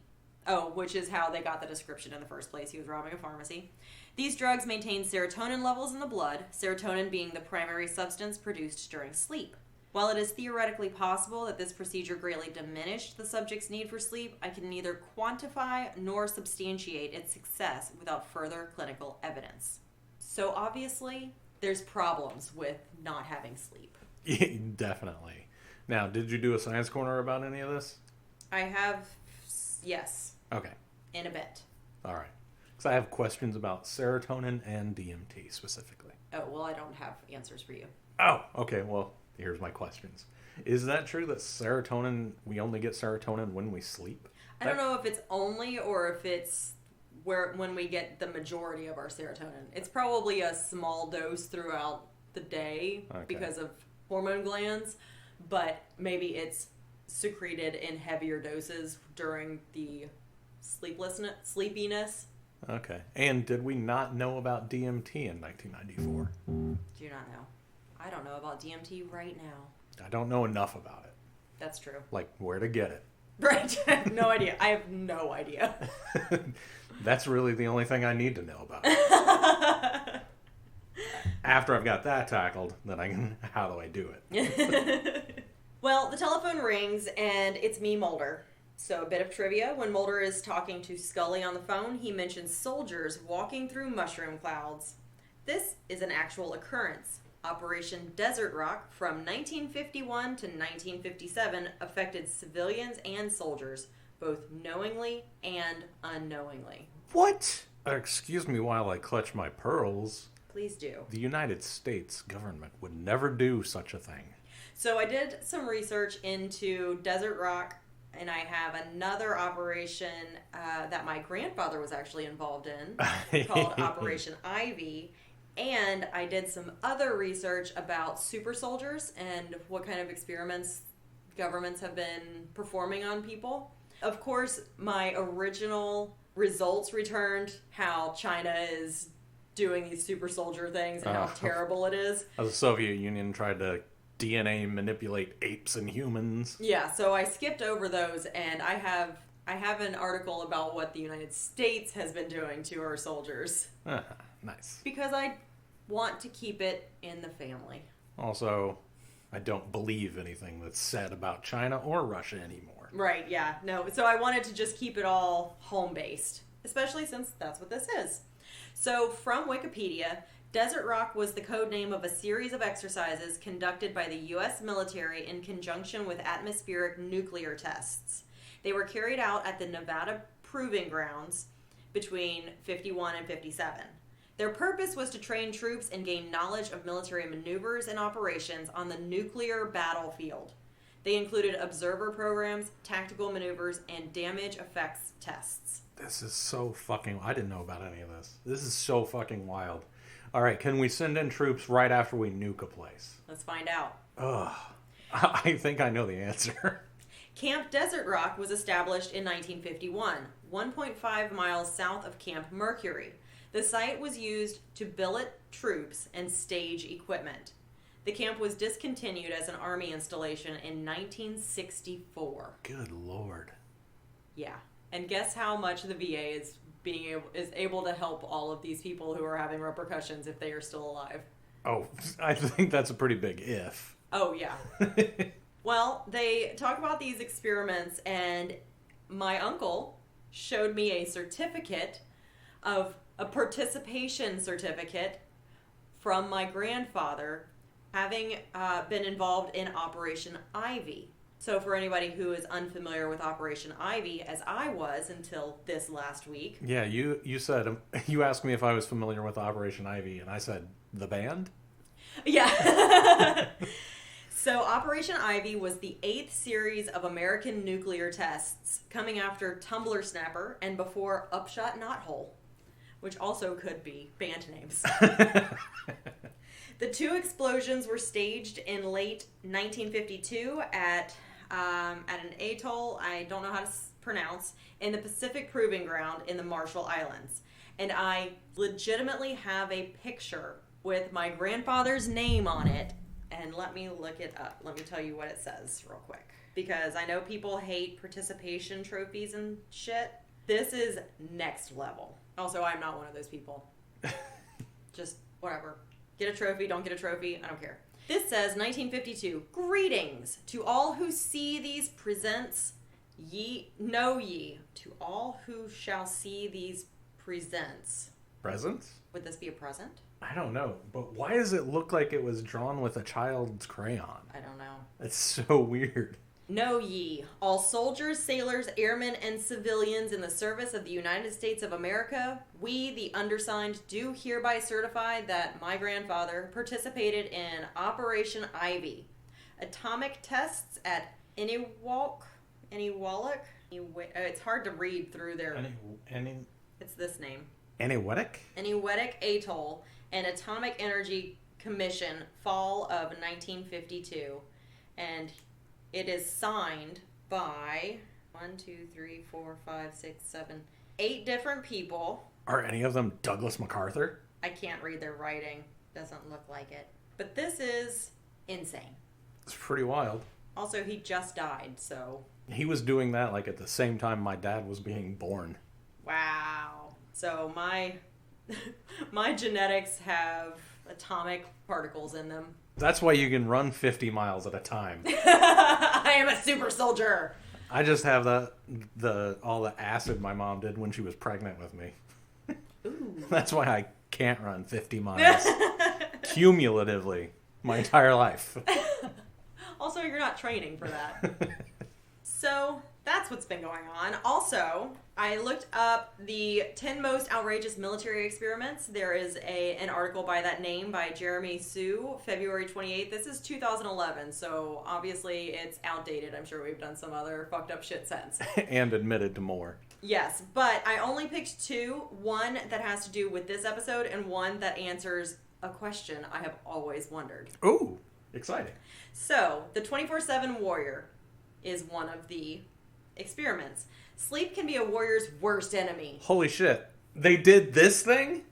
Oh, which is how they got the description in the first place. He was robbing a pharmacy. These drugs maintain serotonin levels in the blood, serotonin being the primary substance produced during sleep. While it is theoretically possible that this procedure greatly diminished the subject's need for sleep, I can neither quantify nor substantiate its success without further clinical evidence. So obviously, there's problems with not having sleep. Definitely. Now, did you do a science corner about any of this? I have, yes. Okay. In a bit. All right. Because I have questions about serotonin and DMT specifically. Oh, well, I don't have answers for you. Oh, okay. Well, here's my questions. Is that true that serotonin, we only get serotonin when we sleep? I don't know if it's only or if it's when we get the majority of our serotonin. It's probably a small dose throughout the day because of hormone glands, but maybe it's secreted in heavier doses during the sleepiness. Okay. And did we not know about DMT in 1994? Do you not know? I don't know about DMT right now. I don't know enough about it. That's true. Like where to get it. Right. I have no idea. I have no idea. That's really the only thing I need to know about. After I've got that tackled, then I can, how do I do it? Well, the telephone rings and it's me, Mulder. So a bit of trivia. When Mulder is talking to Scully on the phone, he mentions soldiers walking through mushroom clouds. This is an actual occurrence. Operation Desert Rock from 1951 to 1957 affected civilians and soldiers, both knowingly and unknowingly. What? Excuse me while I clutch my pearls. Please do. The United States government would never do such a thing. So I did some research into Desert Rock, and I have another operation that my grandfather was actually involved in called Operation Ivy. And I did some other research about super soldiers and what kind of experiments governments have been performing on people. Of course, my original results returned how China is doing these super soldier things and how terrible it is. As the Soviet Union tried to DNA manipulate apes and humans. Yeah, so I skipped over those, and I have an article about what the United States has been doing to our soldiers. Nice. Because I want to keep it in the family. Also, I don't believe anything that's said about China or Russia anymore. Right, yeah. No, so I wanted to just keep it all home-based, especially since that's what this is. So, from Wikipedia, Desert Rock was the code name of a series of exercises conducted by the U.S. military in conjunction with atmospheric nuclear tests. They were carried out at the Nevada Proving Grounds between 51 and 57. Their purpose was to train troops and gain knowledge of military maneuvers and operations on the nuclear battlefield. They included observer programs, tactical maneuvers, and damage effects tests. This is so fucking... I didn't know about any of this. This is so fucking wild. All right, can we send in troops right after we nuke a place? Let's find out. Ugh. I think I know the answer. Camp Desert Rock was established in 1951, 1.5 miles south of Camp Mercury. The site was used to billet troops and stage equipment. The camp was discontinued as an army installation in 1964. Good Lord. Yeah. And guess how much the VA is able to help all of these people who are having repercussions if they are still alive. Oh, I think that's a pretty big if. Oh, yeah. Well, they talk about these experiments, and my uncle showed me a participation certificate from my grandfather having been involved in Operation Ivy. So for anybody who is unfamiliar with Operation Ivy, as I was until this last week. Yeah, you said, you asked me if I was familiar with Operation Ivy, and I said, the band? Yeah. So Operation Ivy was the 8th series of American nuclear tests, coming after Tumbler Snapper and before Upshot Knothole, which also could be band names. The 2 explosions were staged in late 1952 at an atoll I don't know how to pronounce in the Pacific Proving Ground in the Marshall Islands. And I legitimately have a picture with my grandfather's name on it. And let me look it up. Let me tell you what it says real quick. Because I know people hate participation trophies and shit. This is next level. Also, I'm not one of those people. Just whatever. Get a trophy, don't get a trophy, I don't care. This says 1952. Greetings to all who see these presents. Know ye. To all who shall see these presents. Presents? Would this be a present? I don't know, but why does it look like it was drawn with a child's crayon? I don't know. It's so weird. Know ye, all soldiers, sailors, airmen, and civilians in the service of the United States of America, we, the undersigned, do hereby certify that my grandfather participated in Operation Ivy, atomic tests at Eniwalk. It's hard to read through there. It's this name. Eniwetok Atoll, and Atomic Energy Commission, fall of 1952, and it is signed by 8 different people. Are any of them Douglas MacArthur? I can't read their writing. Doesn't look like it. But this is insane. It's pretty wild. Also, he just died, so... He was doing that like at the same time my dad was being born. Wow. So my genetics have atomic particles in them. That's why you can run 50 miles at a time. I am a super soldier. I just have all the acid my mom did when she was pregnant with me. Ooh. That's why I can't run 50 miles cumulatively my entire life. Also, you're not training for that. So that's what's been going on. Also, I looked up the 10 most outrageous military experiments. There is an article by that name by Jeremy Sue, February 28th. This is 2011, so obviously it's outdated. I'm sure we've done some other fucked up shit since. And admitted to more. Yes, but I only picked 2. One that has to do with this episode and one that answers a question I have always wondered. Ooh, exciting. So, the 24/7 warrior is one of the experiments. Sleep can be a warrior's worst enemy. Holy shit. They did this thing?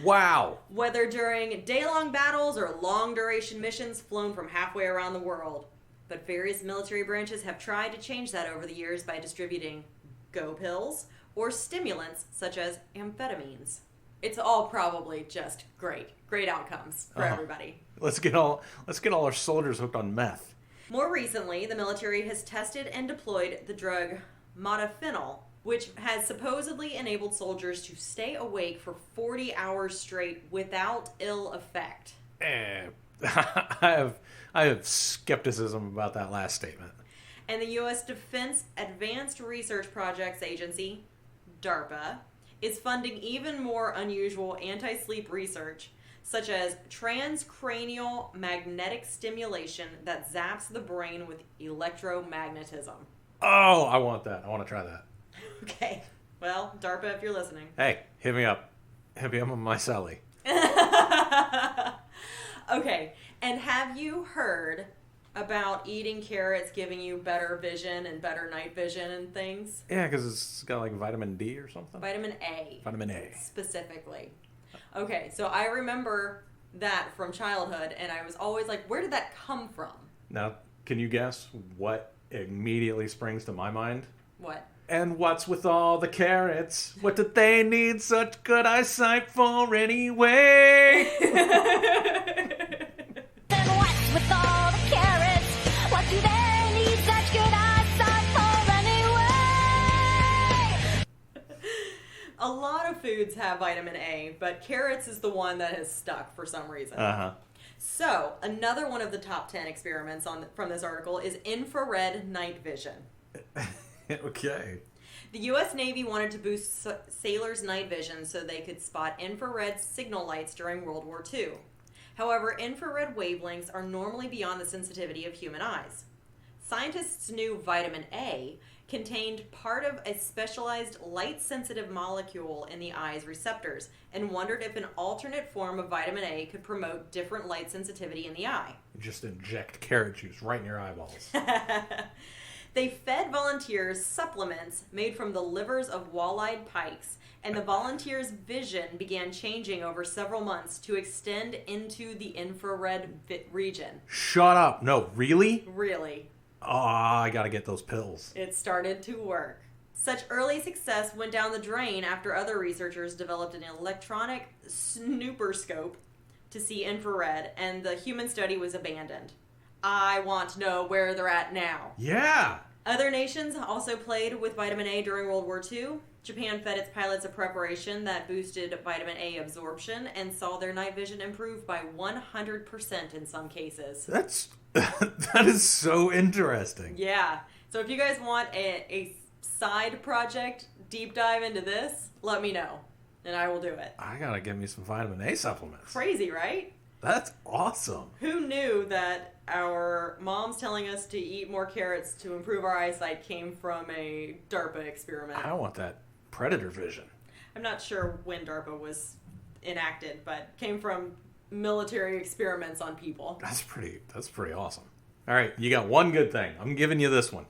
Wow. Whether during day-long battles or long-duration missions flown from halfway around the world. But various military branches have tried to change that over the years by distributing go pills or stimulants such as amphetamines. It's all probably just great outcomes for everybody. Let's get all our soldiers hooked on meth. More recently, the military has tested and deployed the drug modafinil, which has supposedly enabled soldiers to stay awake for 40 hours straight without ill effect. I have skepticism about that last statement. And the U.S. Defense Advanced Research Projects Agency, DARPA, is funding even more unusual anti-sleep research, such as transcranial magnetic stimulation that zaps the brain with electromagnetism. Oh, I want that. I want to try that. Okay. Well, DARPA, if you're listening. Hey, hit me up. Hit me up on my celly. Okay. And have you heard about eating carrots giving you better vision and better night vision and things? Yeah, because it's got like vitamin D or something. Vitamin A. Vitamin A. Specifically. Okay, so I remember that from childhood, and I was always like, where did that come from? Now, can you guess what immediately springs to my mind? What? And what's with all the carrots? What did they need such good eyesight for anyway? And what's with all the carrots? What do they need such good eyesight for anyway? A lot of foods have vitamin A, but carrots is the one that has stuck for some reason. Uh-huh. So, another one of the top 10 experiments from this article is infrared night vision. Okay. The U.S. Navy wanted to boost sailors' night vision so they could spot infrared signal lights during World War II. However, infrared wavelengths are normally beyond the sensitivity of human eyes. Scientists knew vitamin A contained part of a specialized light-sensitive molecule in the eye's receptors and wondered if an alternate form of vitamin A could promote different light sensitivity in the eye. Just inject carrot juice right in your eyeballs. They fed volunteers supplements made from the livers of wall-eyed pikes, and the volunteers' vision began changing over several months to extend into the infrared region. Shut up. No, really? Really. Oh, I gotta get those pills. It started to work. Such early success went down the drain after other researchers developed an electronic snooperscope to see infrared, and the human study was abandoned. I want to know where they're at now. Yeah. Other nations also played with vitamin A during World War II. Japan fed its pilots a preparation that boosted vitamin A absorption and saw their night vision improve by 100% in some cases. That is so interesting. Yeah. So if you guys want a side project deep dive into this, let me know, and I will do it. I gotta get me some vitamin A supplements. Crazy, right? That's awesome. Who knew that our moms telling us to eat more carrots to improve our eyesight came from a DARPA experiment? I want that predator vision. I'm not sure when DARPA was enacted, but came from military experiments on people. That's pretty awesome. All right, you got one good thing. I'm giving you this one.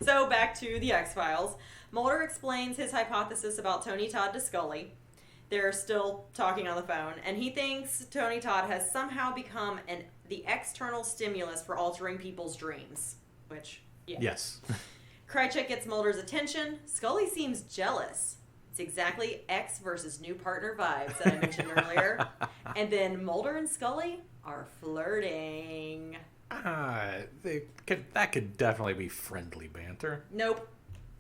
So back to the X-Files. Mulder explains his hypothesis about Tony Todd to Scully. They're still talking on the phone, and he thinks Tony Todd has somehow become the external stimulus for altering people's dreams. Which, yeah. Yes. Krychek gets Mulder's attention. Scully seems jealous. It's exactly ex versus new partner vibes that I mentioned earlier. And then Mulder and Scully are flirting. That could definitely be friendly banter. Nope.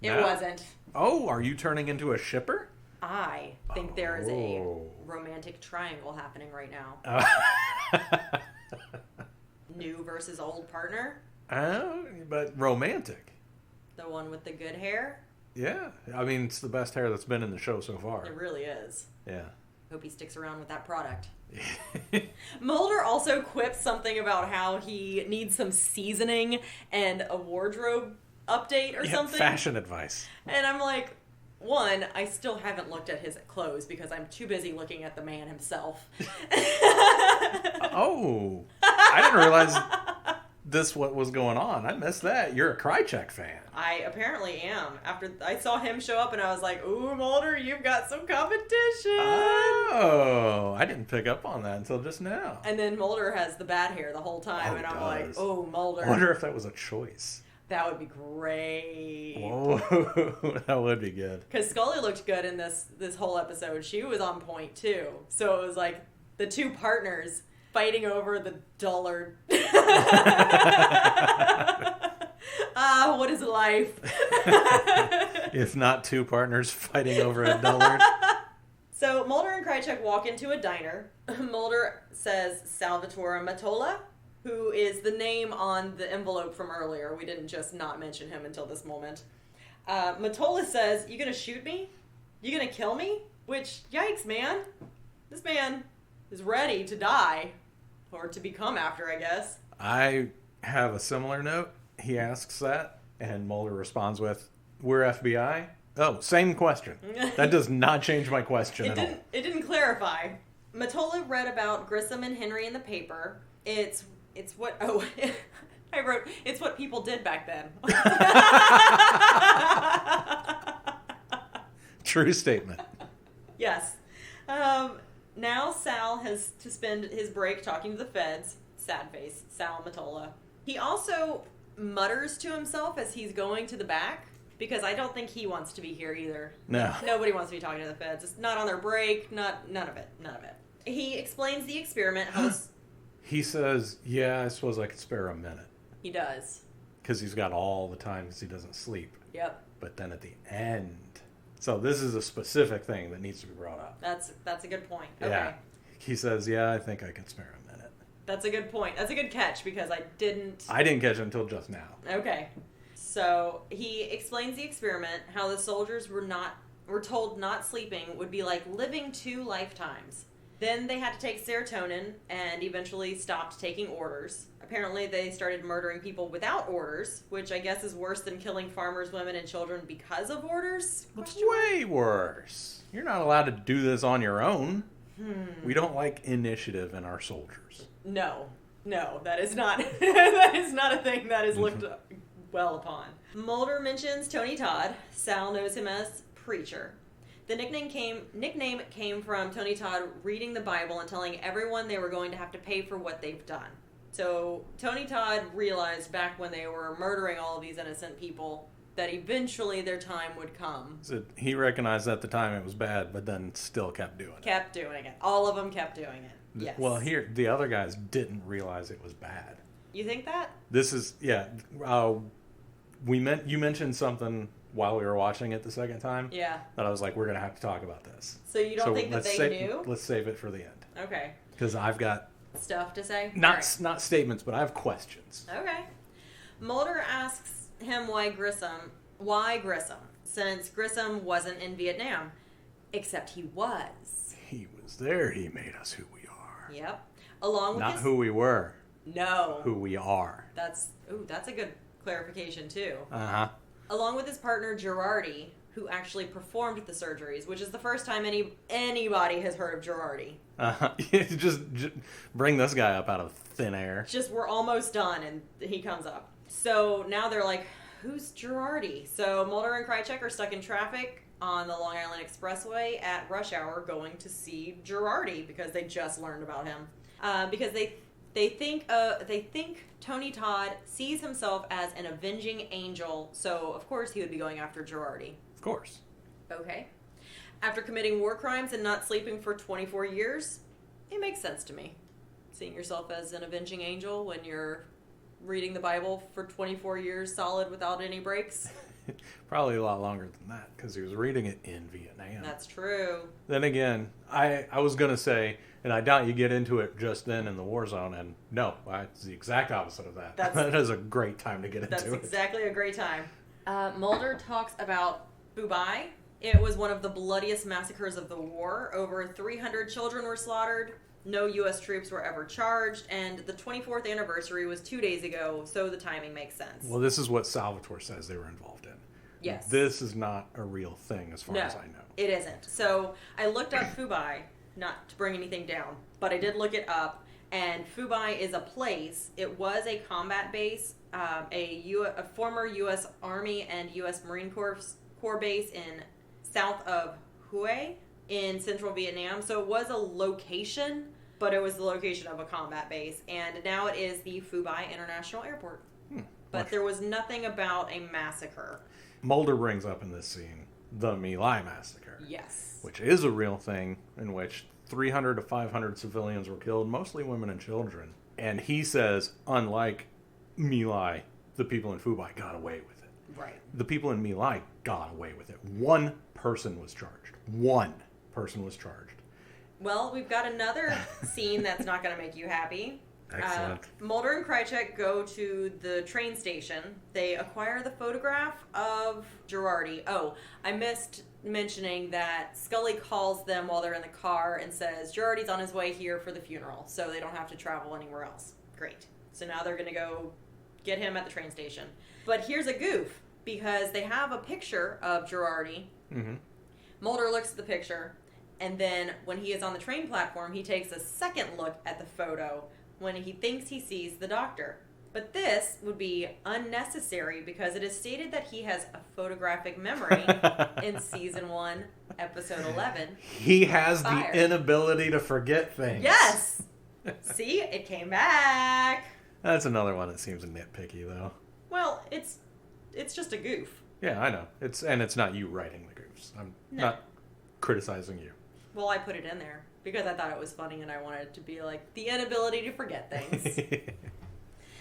It No? wasn't. Oh, are you turning into a shipper? I think there is a romantic triangle happening right now. New versus old partner. But romantic. The one with the good hair. Yeah. I mean, it's the best hair that's been in the show so far. It really is. Yeah. Hope he sticks around with that product. Mulder also quips something about how he needs some seasoning and a wardrobe update or something. Fashion advice. And I'm like, one, I still haven't looked at his clothes because I'm too busy looking at the man himself. Oh. I didn't realize what was going on. I missed that. You're a Krychek fan. I apparently am. After I saw him show up and I was like, ooh, Mulder, you've got some competition. Oh, I didn't pick up on that until just now. And then Mulder has the bad hair the whole time. Oh, and I'm does. like, oh, Mulder. I wonder if that was a choice. That would be great. Whoa, that would be good. Because Scully looked good in this whole episode. She was on point, too. So it was like the two partners fighting over the dullard. What is life? If not two partners fighting over a dullard. So Mulder and Krychek walk into a diner. Mulder says Salvatore Matola, who is the name on the envelope from earlier. We didn't just not mention him until this moment. Matola says, "You gonna shoot me? You gonna kill me?" Which, yikes, man. This man is ready to die. Or to become after, I guess. I have a similar note. He asks that, and Mulder responds with, "We're FBI?" Oh, same question. That does not change my question at all. It didn't clarify. Matola read about Grissom and Henry in the paper. It's what... Oh, I wrote, it's what people did back then. True statement. Yes. Now Sal has to spend his break talking to the feds. Sad face. Sal Matola. He also mutters to himself as he's going to the back, because I don't think he wants to be here either. No. Nobody wants to be talking to the feds. It's not on their break. None of it. He explains the experiment. He says, "Yeah, I suppose I could spare a minute." He does. Because he's got all the time because he doesn't sleep. Yep. But then at the end... So this is a specific thing that needs to be brought up. That's a good point. Okay. Yeah. He says, "Yeah, I think I can spare a minute." That's a good point. That's a good catch, because I didn't catch it until just now. Okay. So he explains the experiment, how the soldiers were told not sleeping would be like living 2 lifetimes. Then they had to take serotonin and eventually stopped taking orders. Apparently they started murdering people without orders, which I guess is worse than killing farmers, women, and children because of orders? It's way worse. You're not allowed to do this on your own. We don't like initiative in our soldiers. No, that is not that is not a thing that is looked well upon. Mulder mentions Tony Todd. Sal knows him as Preacher. The nickname came from Tony Todd reading the Bible and telling everyone they were going to have to pay for what they've done. So Tony Todd realized back when they were murdering all of these innocent people that eventually their time would come. So he recognized at the time it was bad, but then still kept doing it. Kept doing it. All of them kept doing it. Yes. Well, here, the other guys didn't realize it was bad. You think that? This is, yeah. You mentioned something while we were watching it the second time. Yeah. That I was like, we're going to have to talk about this. So you don't think that they knew? Let's save it for the end. Okay. Because I've got... Stuff to say? Not statements, but I have questions. Okay. Mulder asks him why Grissom, since Grissom wasn't in Vietnam. Except he was. He was there. He made us who we are. Yep. Along with Not who we were. No. Who we are. That's a good clarification, too. Uh-huh. Along with his partner, Girardi, who actually performed the surgeries, which is the first time anybody has heard of Girardi. Just bring this guy up out of thin air. Just, we're almost done, and he comes up. So now they're like, who's Girardi? So Mulder and Krychek are stuck in traffic on the Long Island Expressway at rush hour going to see Girardi because they just learned about him. Because they think Tony Todd sees himself as an avenging angel, so of course he would be going after Girardi. Of course. Okay. After committing war crimes and not sleeping for 24 years, it makes sense to me. Seeing yourself as an avenging angel when you're reading the Bible for 24 years solid without any breaks. Probably a lot longer than that, because he was reading it in Vietnam. That's true. Then again, I was going to say, and I doubt you get into it just then in the war zone, and no, it's the exact opposite of that. That is a great time to get into it. That's exactly a great time. Mulder talks about Phu Bai. It was one of the bloodiest massacres of the war. Over 300 children were slaughtered. No U.S. troops were ever charged, and the 24th anniversary was 2 days ago, so the timing makes sense. Well, this is what Salvatore says they were involved in. Yes. This is not a real thing as far as I know. It isn't. So I looked up Phu Bai, not to bring anything down, but I did look it up, and Phu Bai is a place. It was a combat base, a former U.S. Army and U.S. Marine Corps base in south of Hue in central Vietnam. So it was a location, but it was the location of a combat base. And now it is the Phu Bai International Airport. But there was nothing about a massacre. Mulder brings up in this scene the My Lai massacre. Yes. Which is a real thing in which 300 to 500 civilians were killed, mostly women and children. And he says, unlike My Lai, the people in Phu Bai got away with it. Right. The people in My Lai got away with it. One person was charged. One person was charged. Well, we've got another scene that's not going to make you happy. Excellent. Mulder and Krychek go to the train station. They acquire the photograph of Girardi. Oh, I missed mentioning that Scully calls them while they're in the car and says, Girardi's on his way here for the funeral, so they don't have to travel anywhere else. Great. So now they're going to go get him at the train station. But here's a goof, because they have a picture of Girardi. Mm-hmm. Mulder looks at the picture, and then when he is on the train platform, he takes a second look at the photo when he thinks he sees the doctor. But this would be unnecessary because it is stated that he has a photographic memory in Season 1, Episode 11. He has Fire. the inability to forget things. Yes! See? It came back! That's another one that seems nitpicky, though. Well, it's just a goof. Yeah, I know. It's not you writing the goofs. I'm not criticizing you. Well, I put it in there because I thought it was funny and I wanted it to be like the inability to forget things.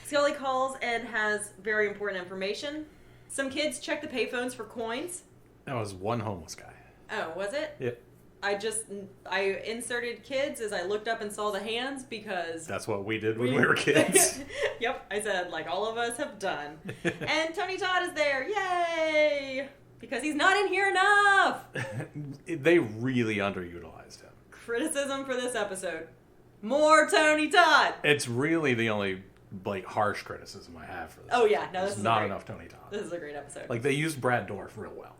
Scully calls and has very important information. Some kids check the payphones for coins. That was one homeless guy. Oh, was it? Yep. I inserted kids as I looked up and saw the hands because... That's what we did when we were kids. Yep, I said, like all of us have done. And Tony Todd is there. Yay! Because he's not in here enough! They really underutilized him. Criticism for this episode. More Tony Todd! It's really the only harsh criticism I have for this. Oh yeah, no, this is not enough Tony Todd. This is a great episode. Like, they used Brad Dourif real well.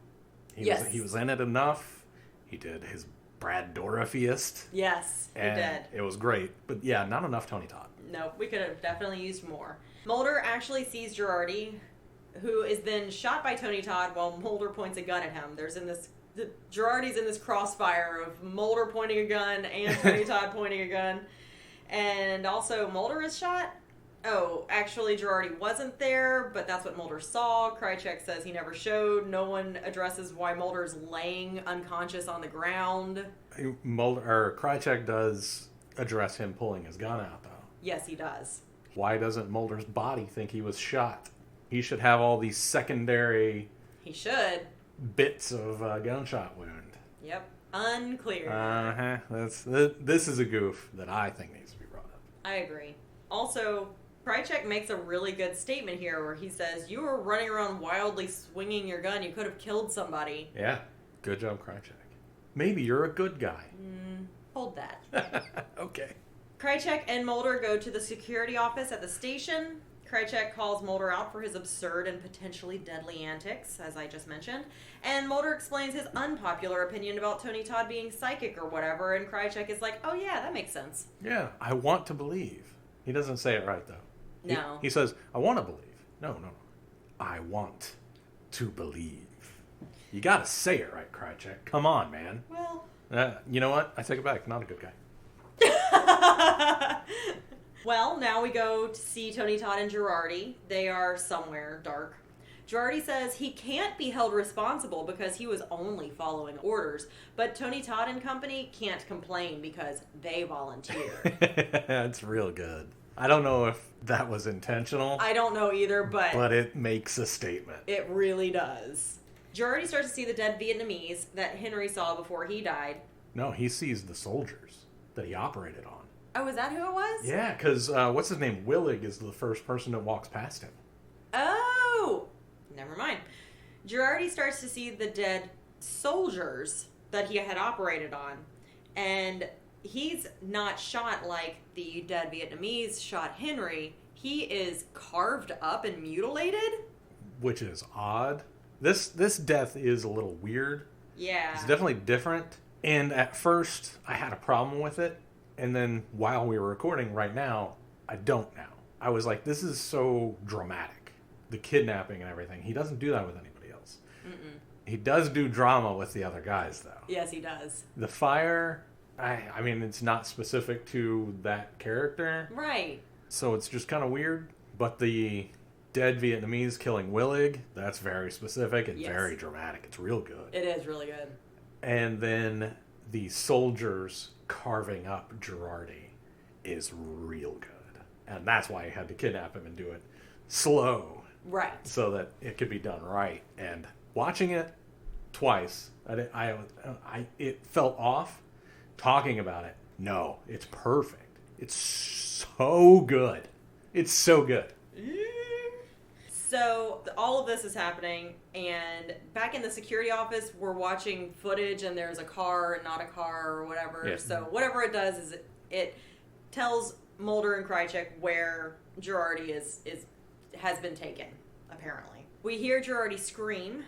He was in it enough. He did his Brad Dourifiest. Yes, he did. It was great. But yeah, not enough Tony Todd. No, we could have definitely used more. Mulder actually sees Girardi, who is then shot by Tony Todd while Mulder points a gun at him. Girardi's in this crossfire of Mulder pointing a gun and Tony Todd pointing a gun. And also Mulder is shot, Oh, actually, Girardi wasn't there, but that's what Mulder saw. Krychek says he never showed. No one addresses why Mulder's laying unconscious on the ground. Krychek does address him pulling his gun out, though. Yes, he does. Why doesn't Mulder's body think he was shot? He should have all these secondary He should. bits of gunshot wound. Yep. Unclear. This is a goof that I think needs to be brought up. I agree. Also, Krychek makes a really good statement here where he says, you were running around wildly swinging your gun. You could have killed somebody. Yeah. Good job, Krychek. Maybe you're a good guy. Hold that. Okay. Krychek and Mulder go to the security office at the station. Krychek calls Mulder out for his absurd and potentially deadly antics, as I just mentioned. And Mulder explains his unpopular opinion about Tony Todd being psychic or whatever, and Krychek is like, oh yeah, that makes sense. Yeah, I want to believe. He doesn't say it right, though. No. He says, I want to believe. No. I want to believe. You gotta say it right, Krychek. Come on, man. Well... You know what? I take it back. Not a good guy. Well, now we go to see Tony Todd and Girardi. They are somewhere dark. Girardi says he can't be held responsible because he was only following orders, but Tony Todd and company can't complain because they volunteered. It's real good. I don't know if that was intentional. I don't know either, but it makes a statement. It really does. Girardi starts to see the dead Vietnamese that Henry saw before he died. No, he sees the soldiers that he operated on. Oh, is that who it was? Yeah, because what's his name? Willig is the first person that walks past him. Oh! Never mind. Girardi starts to see the dead soldiers that he had operated on. And he's not shot like the dead Vietnamese shot Henry. He is carved up and mutilated. Which is odd. This death is a little weird. Yeah. It's definitely different. And at first, I had a problem with it. And then while we were recording right now, I don't now. I was like, this is so dramatic. The kidnapping and everything. He doesn't do that with anybody else. Mm-mm. He does do drama with the other guys, though. Yes, he does. The fire, I mean, it's not specific to that character. Right. So it's just kind of weird. But the dead Vietnamese killing Willig, that's very specific and very dramatic. It's real good. It is really good. And then the soldiers carving up Girardi is real good. And that's why he had to kidnap him and do it slow. Right. So that it could be done right. And watching it twice, it felt off. Talking about it, no, it's perfect. It's so good. It's so good. So all of this is happening, and back in the security office, we're watching footage, and there's a car and not a car or whatever. Yeah. So whatever it does is it tells Mulder and Krychek where Girardi has been taken, apparently. We hear Girardi scream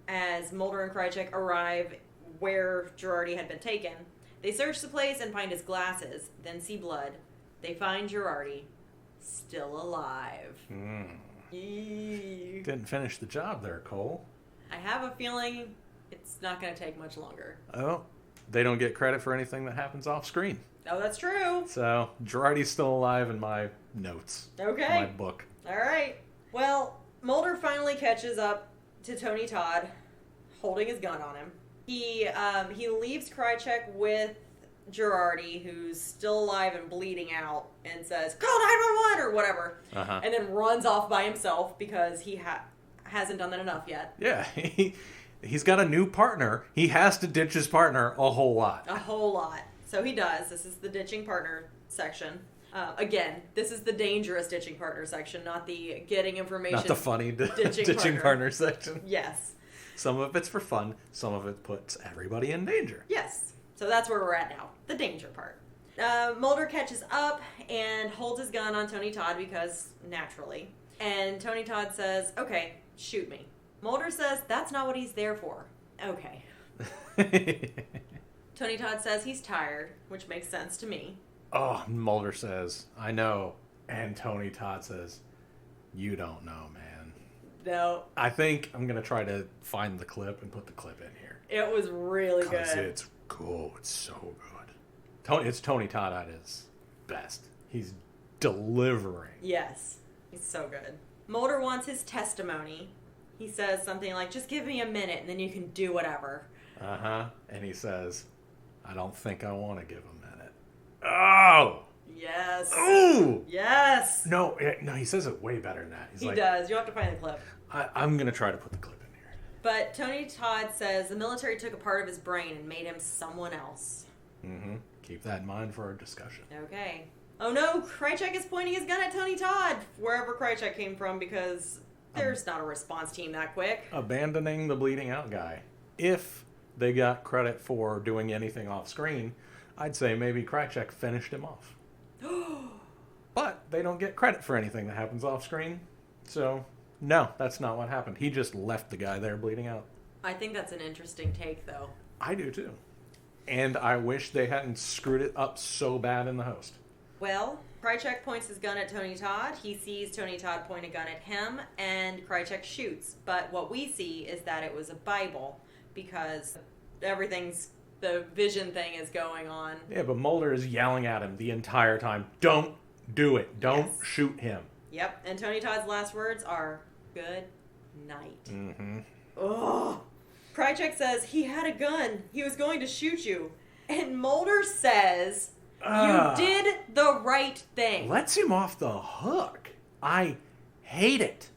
as Mulder and Krychek arrive where Girardi had been taken. They search the place and find his glasses, then see blood. They find Girardi still alive. Didn't finish the job there, Cole. I have a feeling it's not going to take much longer. Oh, they don't get credit for anything that happens off screen. Oh, that's true. So, Girardi's still alive in my notes. Okay. My book. All right. Well, Mulder finally catches up to Tony Todd, holding his gun on him. He leaves Krychek with Girardi, who's still alive and bleeding out, and says, call 911 or whatever, and then runs off by himself because he hasn't done that enough yet. Yeah, he's got a new partner. He has to ditch his partner a whole lot. A whole lot. So he does. This is the ditching partner section. Again, this is the dangerous ditching partner section, not the getting information. Not the funny ditching partner section. Yes. Some of it's for fun. Some of it puts everybody in danger. Yes. So that's where we're at now. The danger part. Mulder catches up and holds his gun on Tony Todd because, naturally. And Tony Todd says, okay, shoot me. Mulder says that's not what he's there for. Okay. Tony Todd says he's tired, which makes sense to me. Oh, Mulder says, I know. And Tony Todd says, you don't know, man. No. I think I'm going to try to find the clip and put the clip in here. It was really good. Because it's cool. It's so good. It's Tony Todd at his best. He's delivering. Yes. He's so good. Mulder wants his testimony. He says something like, just give me a minute and then you can do whatever. Uh-huh. And he says, I don't think I want to give a minute. Oh! Yes. Ooh! Yes. No, he says it way better than that. He's He does. You'll have to find the clip. I'm going to try to put the clip in here. But Tony Todd says the military took a part of his brain and made him someone else. Mm-hmm. Keep that in mind for our discussion. Okay. Oh no, Krychek is pointing his gun at Tony Todd, wherever Krychek came from, because there's not a response team that quick. Abandoning the bleeding out guy. If they got credit for doing anything off screen, I'd say maybe Krychek finished him off. But they don't get credit for anything that happens off screen. So, no, that's not what happened. He just left the guy there bleeding out. I think that's an interesting take, though. I do too. And I wish they hadn't screwed it up so bad in the host. Well, Krychek points his gun at Tony Todd. He sees Tony Todd point a gun at him, and Krychek shoots. But what we see is that it was a Bible, because the vision thing is going on. Yeah, but Mulder is yelling at him the entire time. Don't do it. Don't shoot him. Yep, and Tony Todd's last words are, good night. Mm-hmm. Ugh. Krychek says, he had a gun. He was going to shoot you. And Mulder says, you did the right thing. Lets him off the hook. I hate it.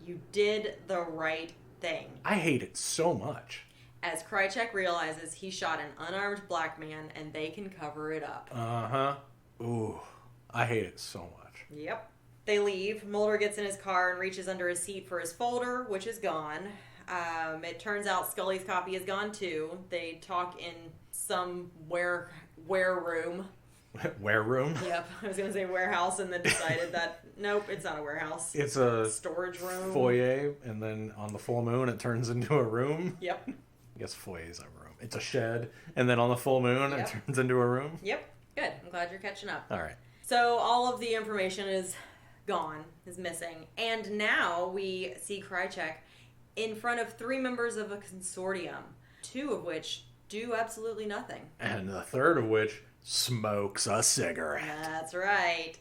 You did the right thing. I hate it so much. As Krychek realizes he shot an unarmed black man and they can cover it up. Uh-huh. Ooh, I hate it so much. Yep. They leave. Mulder gets in his car and reaches under his seat for his folder, which is gone. It turns out Scully's copy is gone too. They talk in some ware room. Ware room? Yep. I was going to say warehouse and then decided that, nope, it's not a warehouse. It's a storage room. Foyer, and then on the full moon it turns into a room. Yep. I guess foyer is a room. It's a shed, and then on the full moon it turns into a room. Yep. Good. I'm glad you're catching up. All right. So all of the information is gone, is missing. And now we see Krychek in front of 3 members of a consortium, 2 of which do absolutely nothing. And the third of which smokes a cigarette. That's right.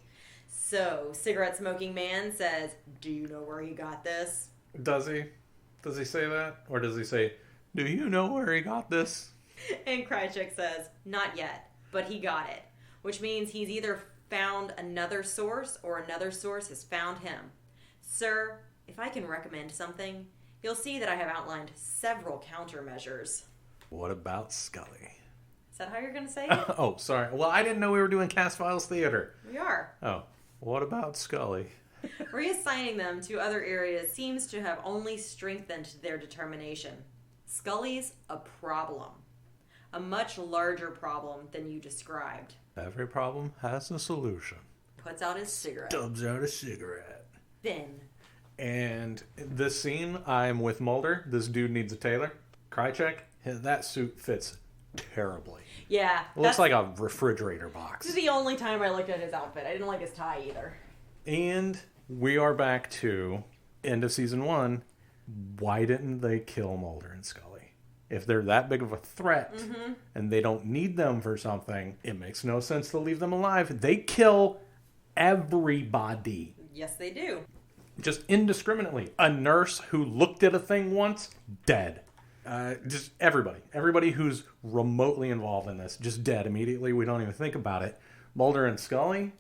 So, cigarette smoking man says, do you know where he got this? Does he? Does he say that? Or does he say, do you know where he got this? And Krychek says, not yet, but he got it. Which means he's either found another source or another source has found him. Sir, if I can recommend something, you'll see that I have outlined several countermeasures. What about Scully? Is that how you're going to say it? Oh, sorry. Well, I didn't know we were doing Cast Files Theater. We are. Oh, what about Scully? Reassigning them to other areas seems to have only strengthened their determination. Scully's a problem. A much larger problem than you described. Every problem has a solution. Puts out his cigarette. Stubs out a cigarette. Thin. And this scene, I'm with Mulder. This dude needs a tailor. Krychek, that suit fits terribly. Yeah. It looks like a refrigerator box. This is the only time I looked at his outfit. I didn't like his tie either. And we are back to end of season 1. Why didn't they kill Mulder and Scully? If they're that big of a threat and they don't need them for something, it makes no sense to leave them alive. They kill everybody. Yes, they do. Just indiscriminately. A nurse who looked at a thing once, dead. Just everybody. Everybody who's remotely involved in this, just dead immediately. We don't even think about it. Mulder and Scully,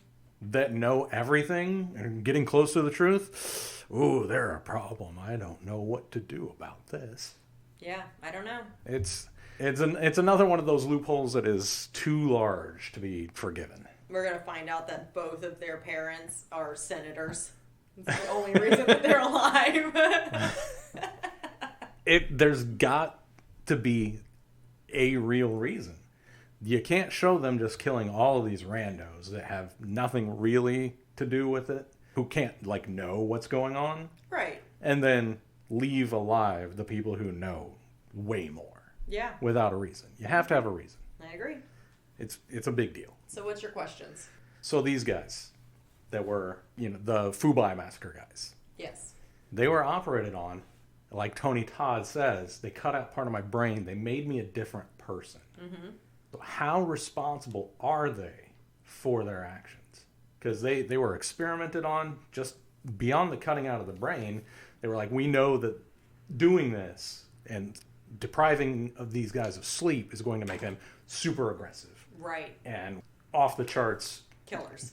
that know everything and getting close to the truth. Ooh, they're a problem. I don't know what to do about this. Yeah, I don't know. It's another one of those loopholes that is too large to be forgiven. We're going to find out that both of their parents are senators. It's the only reason that they're alive. There's got to be a real reason. You can't show them just killing all of these randos that have nothing really to do with it, who can't, know what's going on. Right. And then leave alive the people who know way more. Yeah. Without a reason. You have to have a reason. I agree. It's a big deal. So what's your questions? So these guys that were, the Fubai Massacre guys. Yes. They were operated on, like Tony Todd says, they cut out part of my brain. They made me a different person. Mm-hmm. So how responsible are they for their actions? because they were experimented on just beyond the cutting out of the brain. They were like, we know that doing this and depriving of these guys of sleep is going to make them super aggressive. Right. And off the charts. Killers.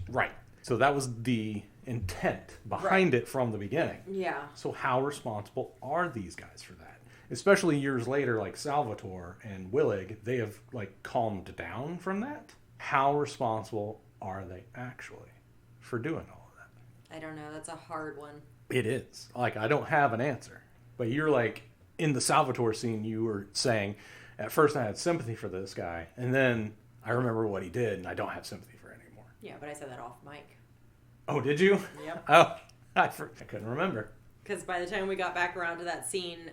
Right. So that was the intent behind it from the beginning. Yeah. So how responsible are these guys for that? Especially years later, like Salvatore and Willig, they have like calmed down from that. How responsible are they actually for doing all of that? I don't know. That's a hard one. It is. Like, I don't have an answer. But you're like, in the Salvatore scene, you were saying, at first I had sympathy for this guy, and then I remember what he did, and I don't have sympathy for it anymore. Yeah, but I said that off mic. Oh, did you? Yep. Oh, I couldn't remember. Because by the time we got back around to that scene,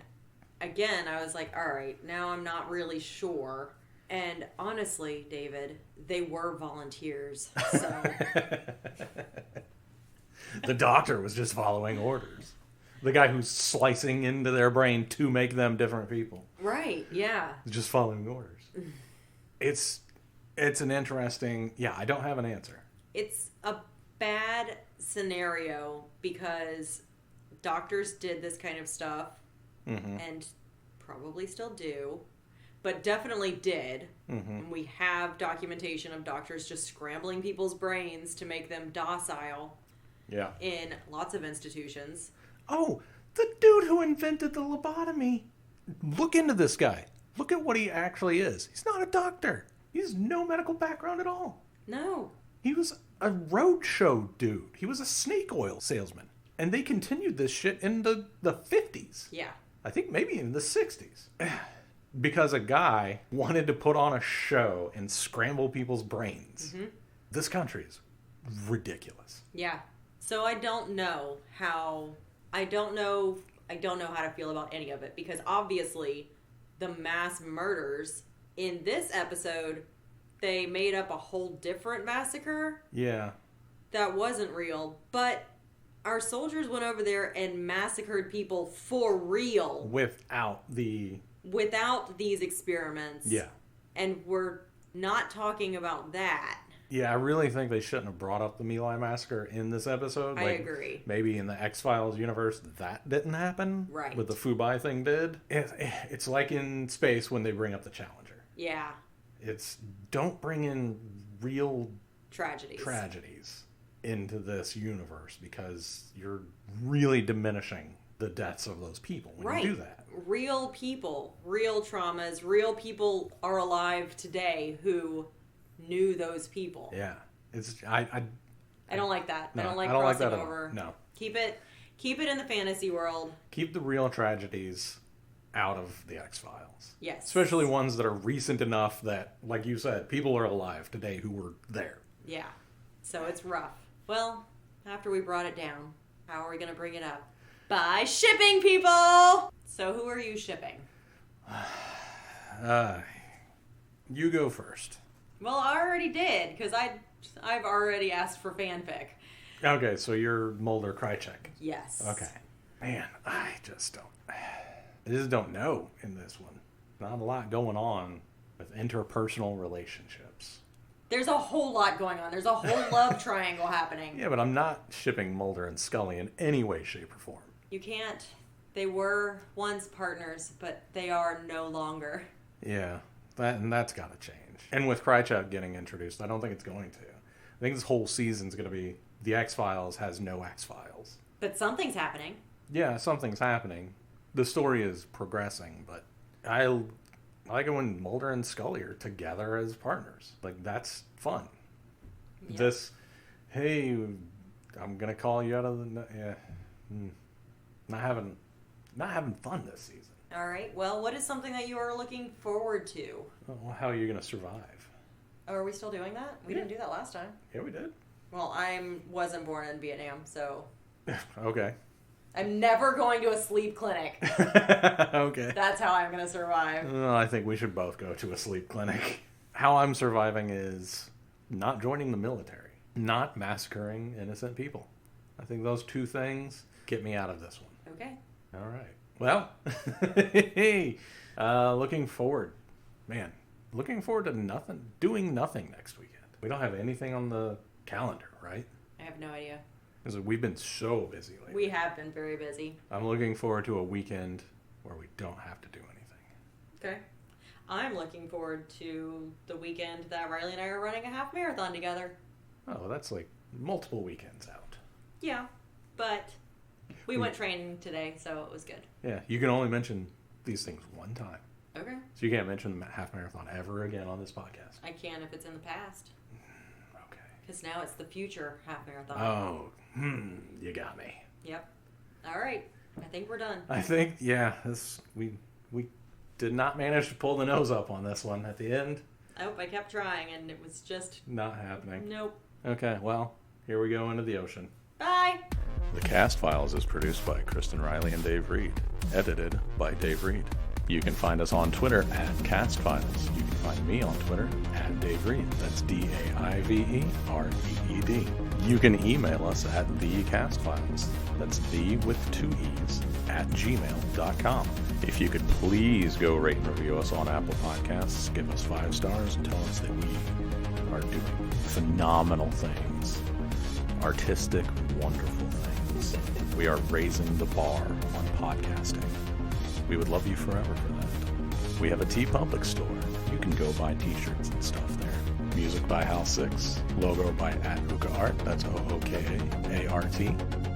again, I was like, all right, now I'm not really sure. And honestly, David, they were volunteers, so... The doctor was just following orders. The guy who's slicing into their brain to make them different people. Right, yeah. Just following orders. It's an interesting... Yeah, I don't have an answer. It's a bad scenario because doctors did this kind of stuff and probably still do, but definitely did. And we have documentation of doctors just scrambling people's brains to make them docile. Yeah. In lots of institutions. Oh, the dude who invented the lobotomy. Look into this guy. Look at what he actually is. He's not a doctor. He has no medical background at all. No. He was a roadshow dude. He was a snake oil salesman. And they continued this shit in the 50s. Yeah. I think maybe in the 60s. Because a guy wanted to put on a show and scramble people's brains. This country is ridiculous. Yeah. So I don't know how to feel about any of it because obviously the mass murders in this episode, they made up a whole different massacre. Yeah. That wasn't real, but our soldiers went over there and massacred people for real. Without these experiments. Yeah. And we're not talking about that. Yeah, I really think they shouldn't have brought up the My Lai massacre in this episode. I agree. Maybe in the X-Files universe that didn't happen. Right. But the Fubai thing did. It's like in space when they bring up the Challenger. Yeah. It's don't bring in real tragedies into this universe because you're really diminishing the deaths of those people when you do that. Real people, real traumas, real people are alive today who knew those people. Yeah. I don't like that. No, I don't like that crossing at all. over. No. Keep it in the fantasy world. Keep the real tragedies out of the X-Files. Yes. Especially ones that are recent enough that, like you said, people are alive today who were there. Yeah. So it's rough. Well, after we brought it down, how are we going to bring it up? By shipping people! So who are you shipping? You go first. Well, I already did, because I've already asked for fanfic. Okay, so you're Mulder Krychek. Yes. Okay. Man, I just don't know in this one. Not a lot going on with interpersonal relationships. There's a whole lot going on. There's a whole love triangle happening. Yeah, but I'm not shipping Mulder and Scully in any way, shape, or form. You can't. They were once partners, but they are no longer. Yeah, that's got to change. And with Krychek getting introduced, I don't think it's going to. I think this whole season's going to be the X-Files has no X-Files. But something's happening. Yeah, something's happening. The story is progressing, but I like it when Mulder and Scully are together as partners. Like, that's fun. Yep. This, hey, I'm going to call you out of the... Yeah. Not having fun this season. All right. Well, what is something that you are looking forward to? Well, how are you going to survive? Oh, are we still doing that? We didn't do that last time. Yeah, we did. Well, I wasn't born in Vietnam, so... Okay. I'm never going to a sleep clinic. Okay. That's how I'm going to survive. Well, I think we should both go to a sleep clinic. How I'm surviving is not joining the military, not massacring innocent people. I think those two things get me out of this one. Okay. All right. Well, looking forward to doing nothing next weekend. We don't have anything on the calendar, right? I have no idea. Because we've been so busy lately. We have been very busy. I'm looking forward to a weekend where we don't have to do anything. Okay. I'm looking forward to the weekend that Riley and I are running a half marathon together. Oh, that's like multiple weekends out. Yeah, but we went training today, so it was good. Yeah, you can only mention these things one time. Okay. So you can't mention the half marathon ever again on this podcast. I can if it's in the past. Okay. Because now it's the future half marathon. Oh, you got me. Yep. All right. I think we're done. I think, yeah, we did not manage to pull the nose up on this one at the end. Oh, I kept trying, and it was just... Not happening. Nope. Okay, well, here we go into the ocean. Bye! The Cast Files is produced by Kristen Riley and Dave Reed. Edited by Dave Reed. You can find us on Twitter at Cast Files. You can find me on Twitter at Dave Reed. That's DaiveReed. You can email us at thecastfiles. That's the with 2 E's at gmail.com. If you could please go rate and review us on Apple Podcasts, give us 5 stars and tell us that we are doing phenomenal things. Artistic, wonderful things. We are raising the bar on podcasting. We would love you forever for that. We have a TeePublic store. You can go buy t-shirts and stuff there. Music by House 6. Logo by @OokaArt. That's OOKAART.